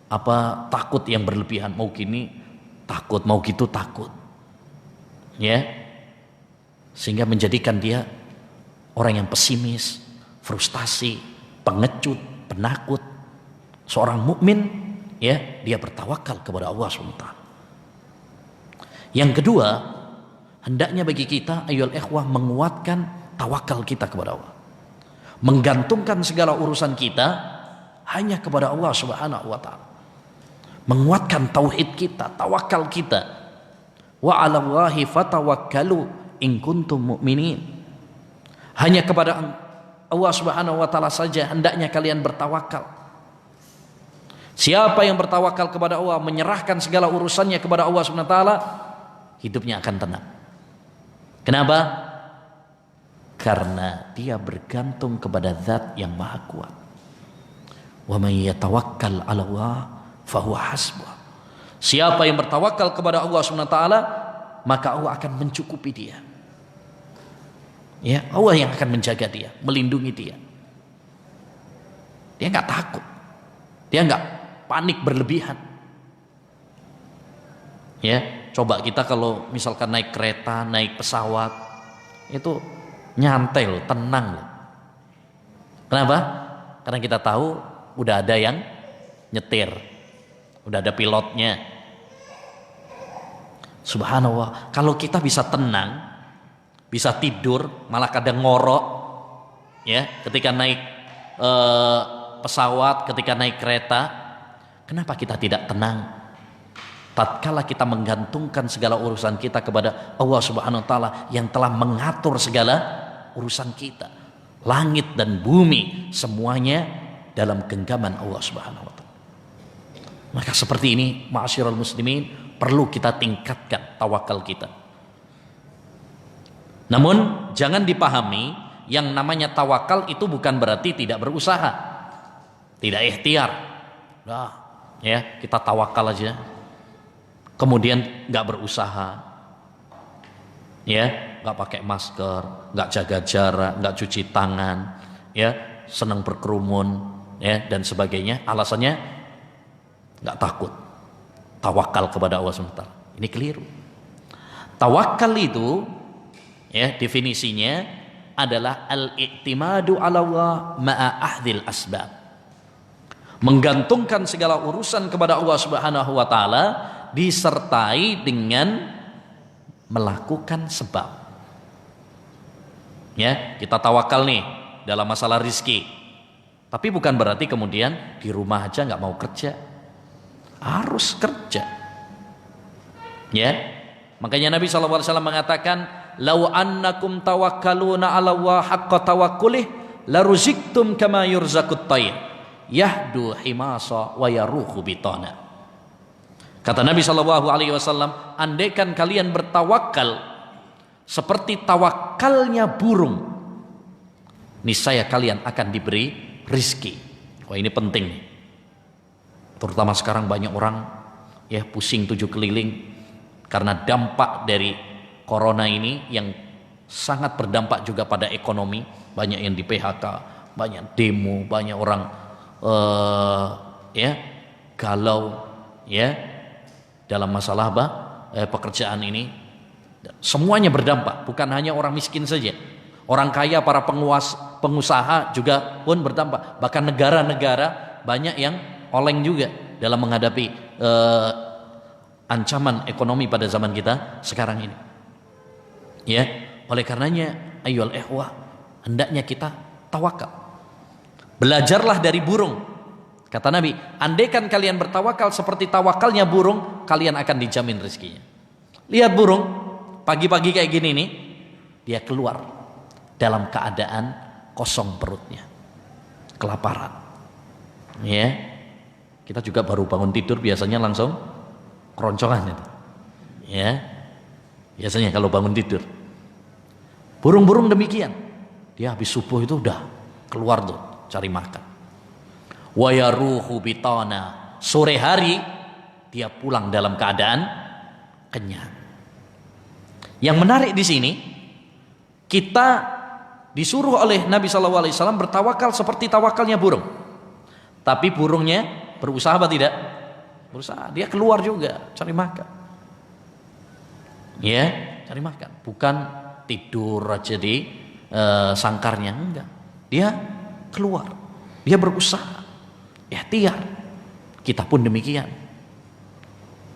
Speaker 1: takut yang berlebihan, mau gini takut, mau gitu takut, ya, sehingga menjadikan dia orang yang pesimis, frustasi, pengecut, penakut. Seorang mukmin, ya, dia bertawakal kepada Allah SWT. Yang kedua, hendaknya bagi kita ayyuhal ikhwah menguatkan tawakal kita kepada Allah, menggantungkan segala urusan kita hanya kepada Allah Subhanahu wa taala, menguatkan tauhid kita, tawakal kita. Wa 'alallahi fatawakkalu in kuntum mu'minin. Hanya kepada Allah Subhanahu wa taala saja hendaknya kalian bertawakal. Siapa yang bertawakal kepada Allah, menyerahkan segala urusannya kepada Allah Subhanahu wa taala, hidupnya akan tenang. Kenapa? Karena dia bergantung kepada Zat yang Maha Kuat. Wa may yatawakkal 'ala Allah fahuwa hasbuh. Siapa yang bertawakal kepada Allah Subhanahu wa taala, maka Allah akan mencukupi dia. Ya, Allah yang akan menjaga dia, melindungi dia. Dia enggak takut. Dia enggak panik berlebihan. Ya, coba kita kalau misalkan naik kereta, naik pesawat, itu nyantai loh, tenang loh. Kenapa? Karena kita tahu udah ada yang nyetir, udah ada pilotnya. Subhanallah, kalau kita bisa tenang, bisa tidur, malah kadang ngorok, ya, ketika naik pesawat, ketika naik kereta. Kenapa kita tidak tenang? Tatkala kita menggantungkan segala urusan kita kepada Allah Subhanahu wa taala yang telah mengatur segala urusan kita. Langit dan bumi semuanya dalam genggaman Allah Subhanahu wa taala. Maka seperti ini, ma'asyiral muslimin, perlu kita tingkatkan tawakal kita. Namun jangan dipahami yang namanya tawakal itu bukan berarti tidak berusaha, tidak ikhtiar. Nah, ya, kita tawakal aja, kemudian nggak berusaha, ya, nggak pakai masker, nggak jaga jarak, nggak cuci tangan, ya, senang berkerumun, ya, dan sebagainya. Alasannya nggak takut, tawakal kepada Allah SWT. Ini keliru. Tawakal itu, ya, definisinya adalah al-i'timadu 'ala Allah ma'a ahdil asbab. Menggantungkan segala urusan kepada Allah Subhanahu wa taala disertai dengan melakukan sebab. Ya, kita tawakal nih dalam masalah rizki. Tapi bukan berarti kemudian di rumah aja nggak mau kerja. Harus kerja. Ya. Makanya Nabi SAW mengatakan, "Lau annakum tawakkaluna 'ala Allah haqqa tawakkulih laruziktum kama yurzaqut tayr. Yahdu himasa wa yaruhu bitana." Kata Nabi SAW, andaikan kalian bertawakal seperti tawakalnya burung, niscaya kalian akan diberi rizki. Wah, ini penting nih. Terutama sekarang banyak orang, ya, pusing tujuh keliling karena dampak dari corona ini yang sangat berdampak juga pada ekonomi. Banyak yang di PHK, banyak demo, banyak orang ya, galau, ya, dalam masalah pekerjaan ini. Semuanya berdampak, bukan hanya orang miskin saja, orang kaya, para pengusaha juga pun berdampak. Bahkan negara-negara banyak yang oleng juga dalam menghadapi ancaman ekonomi pada zaman kita sekarang ini. Ya, oleh karenanya ayyuhal ikhwah, hendaknya kita tawakal. Belajarlah dari burung. Kata Nabi, andaikan kalian bertawakal seperti tawakalnya burung, kalian akan dijamin rezekinya. Lihat burung, pagi-pagi kayak gini nih, dia keluar dalam keadaan kosong perutnya, kelaparan. Ya, kita juga baru bangun tidur biasanya langsung keroncongan itu. Ya, biasanya kalau bangun tidur. Burung-burung demikian, dia habis subuh itu udah keluar tuh cari makan. Wa yaruhu bitana, sore hari dia pulang dalam keadaan kenyang. Yang menarik di sini, kita disuruh oleh Nabi SAW bertawakal seperti tawakalnya burung. Tapi burungnya berusaha apa tidak? Berusaha. Dia keluar juga cari makan. Ya, cari makan. Bukan tidur aja di sangkarnya, enggak. Dia keluar. Dia berusaha. Ikhtiar. Kita pun demikian.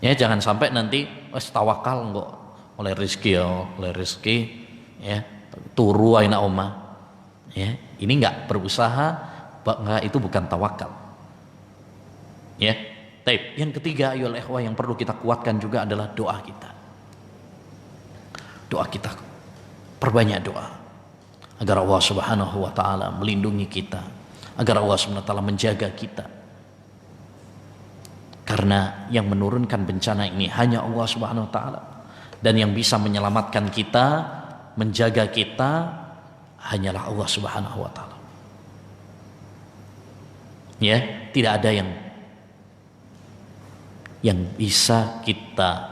Speaker 1: Ya, jangan sampai nanti tawakal enggak oleh rezeki ya, turu aina oma. Ya, ini enggak berusaha, enggak, itu bukan tawakal. Ya. Taib. Yang ketiga, ayolah ikhwah, yang perlu kita kuatkan juga adalah doa kita. Doa kita, perbanyak doa agar Allah Subhanahu wa taala melindungi kita, agar Allah Subhanahu wa taala menjaga kita. Karena yang menurunkan bencana ini hanya Allah Subhanahu wa taala, dan yang bisa menyelamatkan kita, menjaga kita hanyalah Allah Subhanahu wa taala. Ya, tidak ada yang bisa kita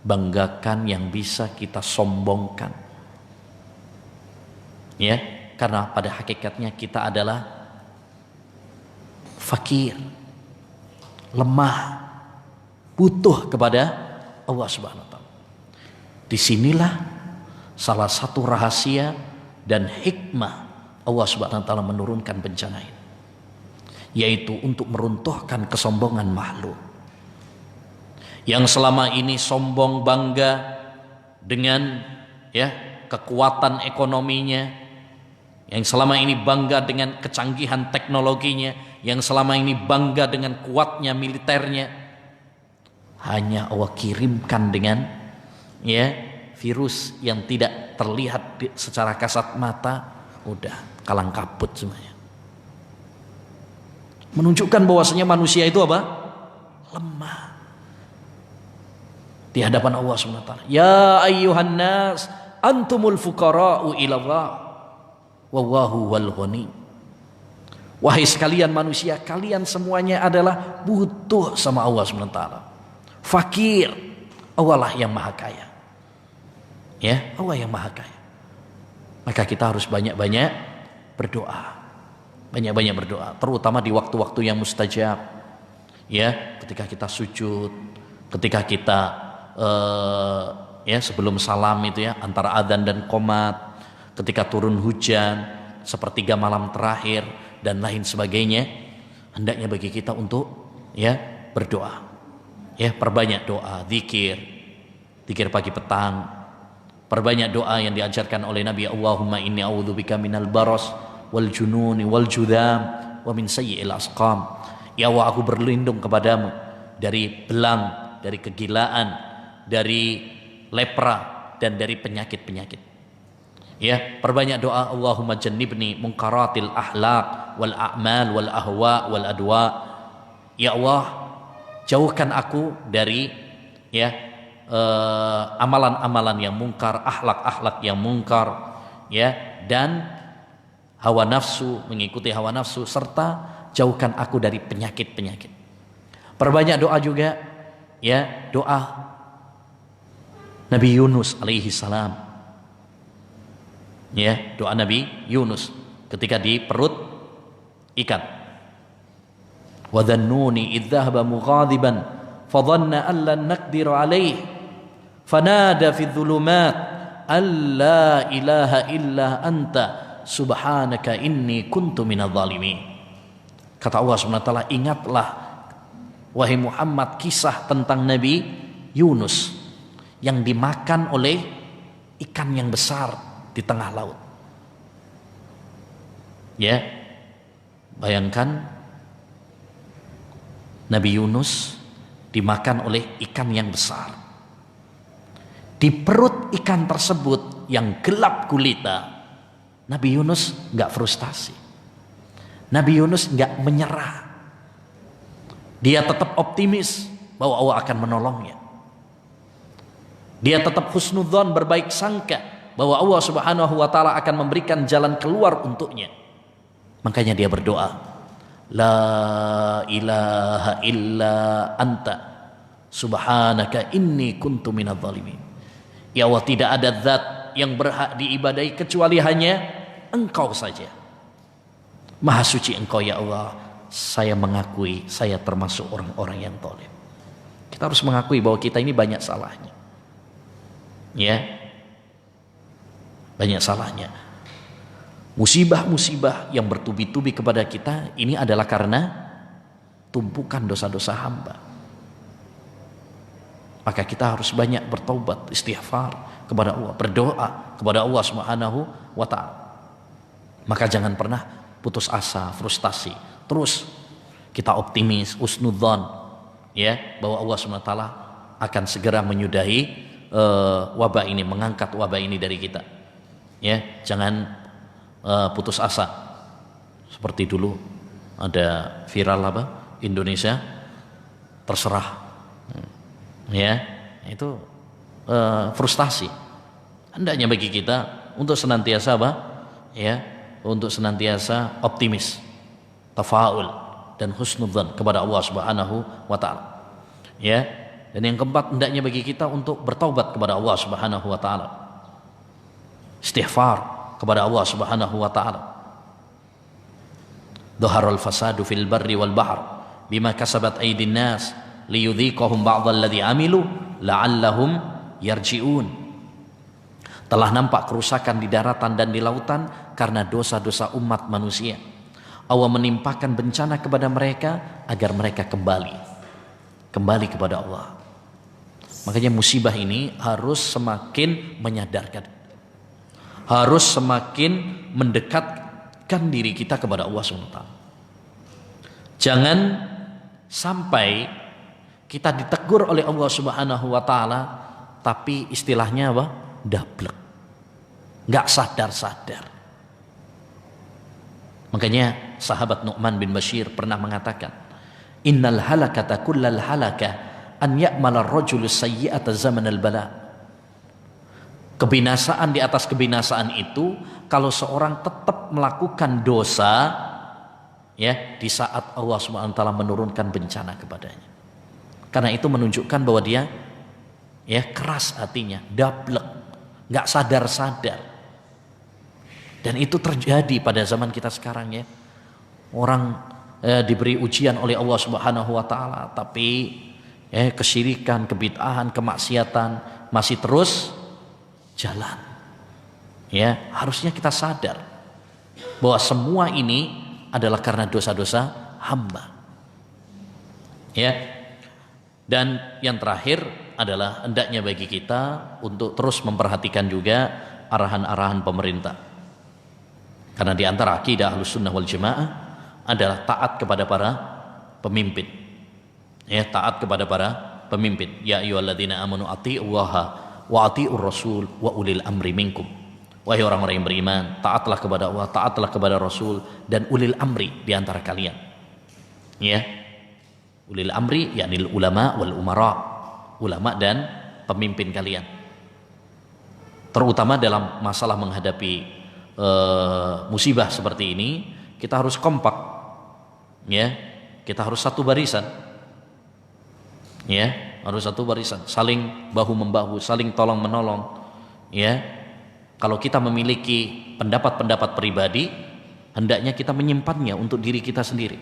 Speaker 1: banggakan, yang bisa kita sombongkan. Ya, karena pada hakikatnya kita adalah fakir, lemah, butuh kepada Allah Subhanahu wa taala. Disinilah salah satu rahasia dan hikmah Allah Subhanahu wa taala menurunkan bencana ini, yaitu untuk meruntuhkan kesombongan makhluk yang selama ini sombong bangga dengan ya kekuatan ekonominya, yang selama ini bangga dengan kecanggihan teknologinya, yang selama ini bangga dengan kuatnya militernya. Hanya Allah kirimkan dengan ya virus yang tidak terlihat secara kasat mata, udah kalang kabut semuanya. Menunjukkan bahwasanya manusia itu apa? Lemah di hadapan Allah Subhanahu wa taala. Ya ayyuhan nas antumul fuqara'u ila Allah wallahu wal ghani. Wahai sekalian manusia, kalian semuanya adalah butuh sama Allah Subhanahu wa taala. Fakir, Allah lah yang maha kaya. Ya, Allah yang maha kaya. Maka kita harus banyak-banyak berdoa. Banyak-banyak berdoa, terutama di waktu-waktu yang mustajab. Ya, ketika kita sujud, ketika kita ya sebelum salam itu ya, antara adzan dan qomat, ketika turun hujan, sepertiga malam terakhir dan lain sebagainya, hendaknya bagi kita untuk ya berdoa. Ya, perbanyak doa, zikir pagi petang. Perbanyak doa yang diajarkan oleh Nabi, Allahumma inni a'udzubika minal baras wal jununi wal judam wa min sayyi'il asqam. Ya Allah, aku berlindung kepadamu dari belang, dari kegilaan, dari lepra, dan dari penyakit-penyakit. Ya, perbanyak doa, Allahumma jannibni munkaratil akhlaq wal a'mal wal ahwa wal adwa. Ya Allah, jauhkan aku dari ya amalan-amalan yang mungkar, akhlak-akhlak yang mungkar, ya, dan hawa nafsu, mengikuti hawa nafsu, serta jauhkan aku dari penyakit-penyakit. Perbanyak doa juga, ya, doa Nabi Yunus alaihi salam. Ya, doa Nabi Yunus ketika di perut ikan. Wa dhannuni idh dhahaba mughadiban fa dhanna an lan naqdir alaihi fanada fi dhulumat alla ilaha illa anta subhanaka inni kuntu minadh dhalimin. Kata Allah Subhanahu wa taala, ingatlah wahai Muhammad kisah tentang Nabi Yunus yang dimakan oleh ikan yang besar di tengah laut. Ya, bayangkan Nabi Yunus dimakan oleh ikan yang besar. Di perut ikan tersebut yang gelap gulita, Nabi Yunus nggak frustasi. Nabi Yunus nggak menyerah. Dia tetap optimis bahwa Allah akan menolongnya. Dia tetap husnudzon, berbaik sangka bahwa Allah Subhanahu wa taala akan memberikan jalan keluar untuknya. Makanya dia berdoa, la ilaha illa anta subhanaka inni kuntu minadh dhalimin. Ya Allah, tidak ada zat yang berhak diibadahi kecuali hanya Engkau saja. Maha suci Engkau ya Allah, saya mengakui saya termasuk orang-orang yang zalim. Kita harus mengakui bahwa kita ini banyak salahnya. Ya. Banyak salahnya. Musibah-musibah yang bertubi-tubi kepada kita ini adalah karena tumpukan dosa-dosa hamba. Maka kita harus banyak bertaubat, istighfar kepada Allah, berdoa kepada Allah Subhanahu wa taala. Maka jangan pernah putus asa, frustasi. Terus kita optimis, husnudzon, ya, bahwa Allah Subhanahu wa taala akan segera menyudahi wabah ini, mengangkat wabah ini dari kita. Ya, jangan putus asa. Seperti dulu ada viral apa? Indonesia terserah. Ya, itu frustasi. Hendaknya bagi kita untuk senantiasa apa? Ya, untuk senantiasa optimis, tafaul dan husnudzan kepada Allah Subhanahu wa taala. Ya. Dan yang keempat, hendaknya bagi kita untuk bertaubat kepada Allah Subhanahu wa taala. Istighfar kepada Allah Subhanahu wa taala. Dhaharal fasadu fil barri wal bahr bima kasabat aydin nas liyudhiqahum ba'dal ladzi amilu la'allahum yarji'un. Telah nampak kerusakan di daratan dan di lautan karena dosa-dosa umat manusia. Allah menimpakan bencana kepada mereka agar mereka kembali kepada Allah. Makanya musibah ini harus semakin menyadarkan, harus semakin mendekatkan diri kita kepada Allah SWT. Jangan sampai kita ditegur oleh Allah Subhanahu wa taala tapi istilahnya apa? Dablek. Enggak sadar-sadar. Makanya sahabat Nu'man bin Bashir pernah mengatakan, "Innal halakata kullal halaka an ya'mala ar-rajulu sayyi'ata zaman al-bala." Kebinasaan di atas kebinasaan itu kalau seorang tetap melakukan dosa, ya, di saat Allah Subhanahu wa taala menurunkan bencana kepadanya. Karena itu menunjukkan bahwa dia, ya, keras hatinya, dablek, enggak sadar-sadar. Dan itu terjadi pada zaman kita sekarang, ya. Orang diberi ujian oleh Allah Subhanahu wa taala tapi kesyirikan, kebid'ahan, kemaksiatan masih terus jalan. Ya, harusnya kita sadar bahwa semua ini adalah karena dosa-dosa hamba. Ya. Dan yang terakhir adalah hendaknya bagi kita untuk terus memperhatikan juga arahan-arahan pemerintah. Karena di antara akidah Ahlussunnah wal Jamaah adalah taat kepada para pemimpin. Ya, taat kepada para pemimpin. Ya ayyuhalladzina amanu athi'ullaha wa athi'ur rasul wa ulil amri minkum. Wahai orang-orang yang beriman, taatlah kepada Allah, taatlah kepada Rasul dan ulil amri di antara kalian. Ya. Ulil amri yakni ulama wal umara. Ulama dan pemimpin kalian. Terutama dalam masalah menghadapi musibah seperti ini, kita harus kompak, ya, kita harus satu barisan, ya, harus satu barisan, saling bahu membahu, saling tolong menolong, ya. Kalau kita memiliki pendapat-pendapat pribadi, hendaknya kita menyimpannya untuk diri kita sendiri,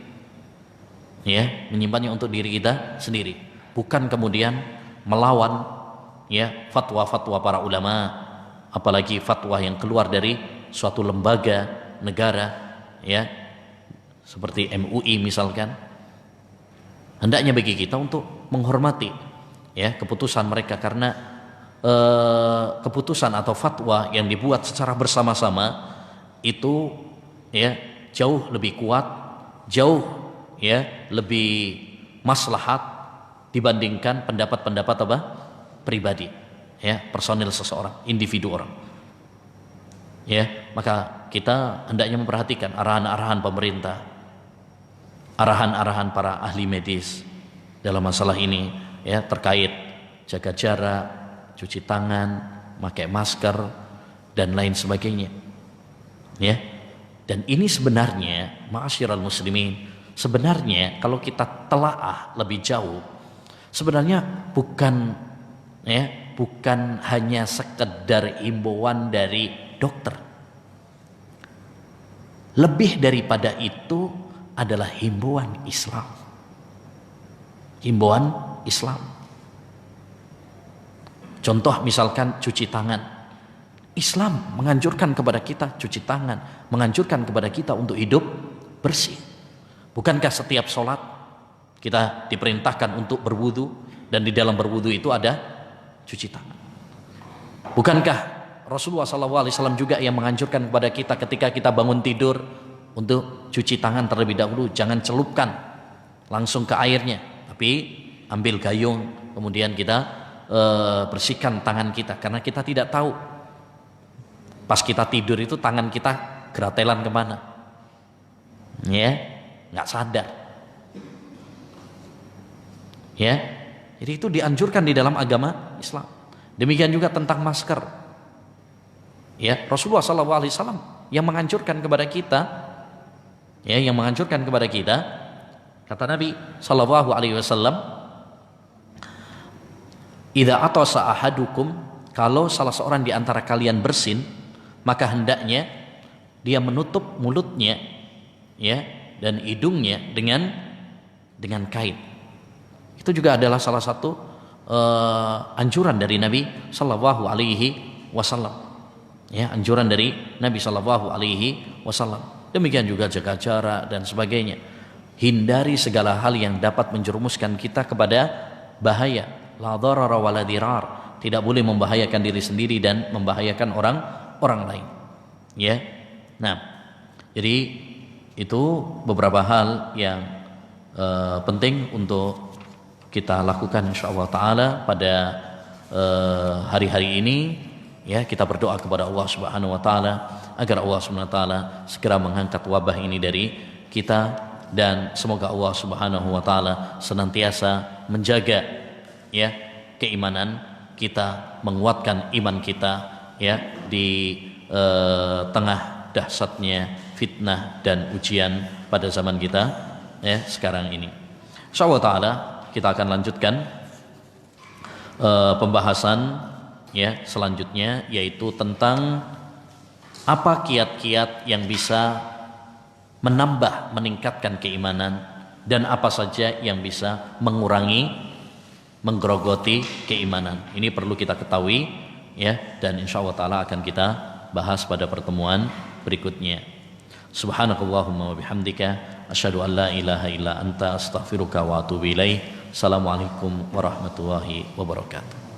Speaker 1: ya, menyimpannya untuk diri kita sendiri, bukan kemudian melawan, ya, fatwa-fatwa para ulama, apalagi fatwa yang keluar dari suatu lembaga negara, ya, seperti MUI misalkan. Hendaknya bagi kita untuk menghormati, ya, keputusan mereka karena keputusan atau fatwa yang dibuat secara bersama-sama itu, ya, jauh lebih kuat, jauh, ya, lebih maslahat dibandingkan pendapat-pendapat apa? Pribadi, ya, personil seseorang, individu orang. Ya, maka kita hendaknya memperhatikan arahan-arahan pemerintah, arahan-arahan para ahli medis dalam masalah ini, ya, terkait jaga jarak, cuci tangan, pakai masker dan lain sebagainya. Ya. Dan ini sebenarnya, ma'asyiral muslimin, sebenarnya kalau kita telaah lebih jauh, sebenarnya bukan hanya sekedar imbauan dari dokter. Lebih daripada itu adalah himbauan Islam. Himbauan Islam. Contoh misalkan cuci tangan. Islam menganjurkan kepada kita cuci tangan, menganjurkan kepada kita untuk hidup bersih. Bukankah setiap sholat kita diperintahkan untuk berwudu, dan di dalam berwudu itu ada cuci tangan? Bukankah Rasulullah SAW juga yang menganjurkan kepada kita ketika kita bangun tidur untuk cuci tangan terlebih dahulu, jangan celupkan langsung ke airnya, tapi ambil gayung kemudian kita bersihkan tangan kita, karena kita tidak tahu pas kita tidur itu tangan kita geratelan kemana, ya, nggak sadar, ya. Jadi itu dianjurkan di dalam agama Islam. Demikian juga tentang masker, ya. Rasulullah SAW yang menganjurkan kepada kita, ya, yang menganjurkan kepada kita, kata Nabi SAW, idza atasa ahadukum, kalau salah seorang di antara kalian bersin, maka hendaknya dia menutup mulutnya, ya, dan hidungnya dengan kain. Itu juga adalah salah satu anjuran dari Nabi sallallahu alaihi wasallam. Ya, anjuran dari Nabi sallallahu alaihi wasallam. Demikian juga jaga jarak dan sebagainya. Hindari segala hal yang dapat menjerumuskan kita kepada bahaya. La dharara wa la dirar. Tidak boleh membahayakan diri sendiri dan membahayakan orang lain. Ya. Nah, jadi itu beberapa hal yang penting untuk kita lakukan insyaallah taala pada hari-hari ini, ya. Kita berdoa kepada Allah Subhanahu wa taala agar Allah Subhanahu wa taala segera mengangkat wabah ini dari kita, dan semoga Allah Subhanahu wa taala senantiasa menjaga, ya, keimanan kita, menguatkan iman kita, ya, di tengah dahsyatnya fitnah dan ujian pada zaman kita, ya, sekarang ini. Insyaallah taala kita akan lanjutkan pembahasan, ya, selanjutnya, yaitu tentang apa kiat-kiat yang bisa menambah, meningkatkan keimanan, dan apa saja yang bisa mengurangi, menggerogoti keimanan. Ini perlu kita ketahui, ya, dan insyaallah taala akan kita bahas pada pertemuan berikutnya. Subhanakallahumma wa bihamdika asyhadu an la ilaha illa anta astaghfiruka wa atubu ilaik. Assalamualaikum warahmatullahi wabarakatuh.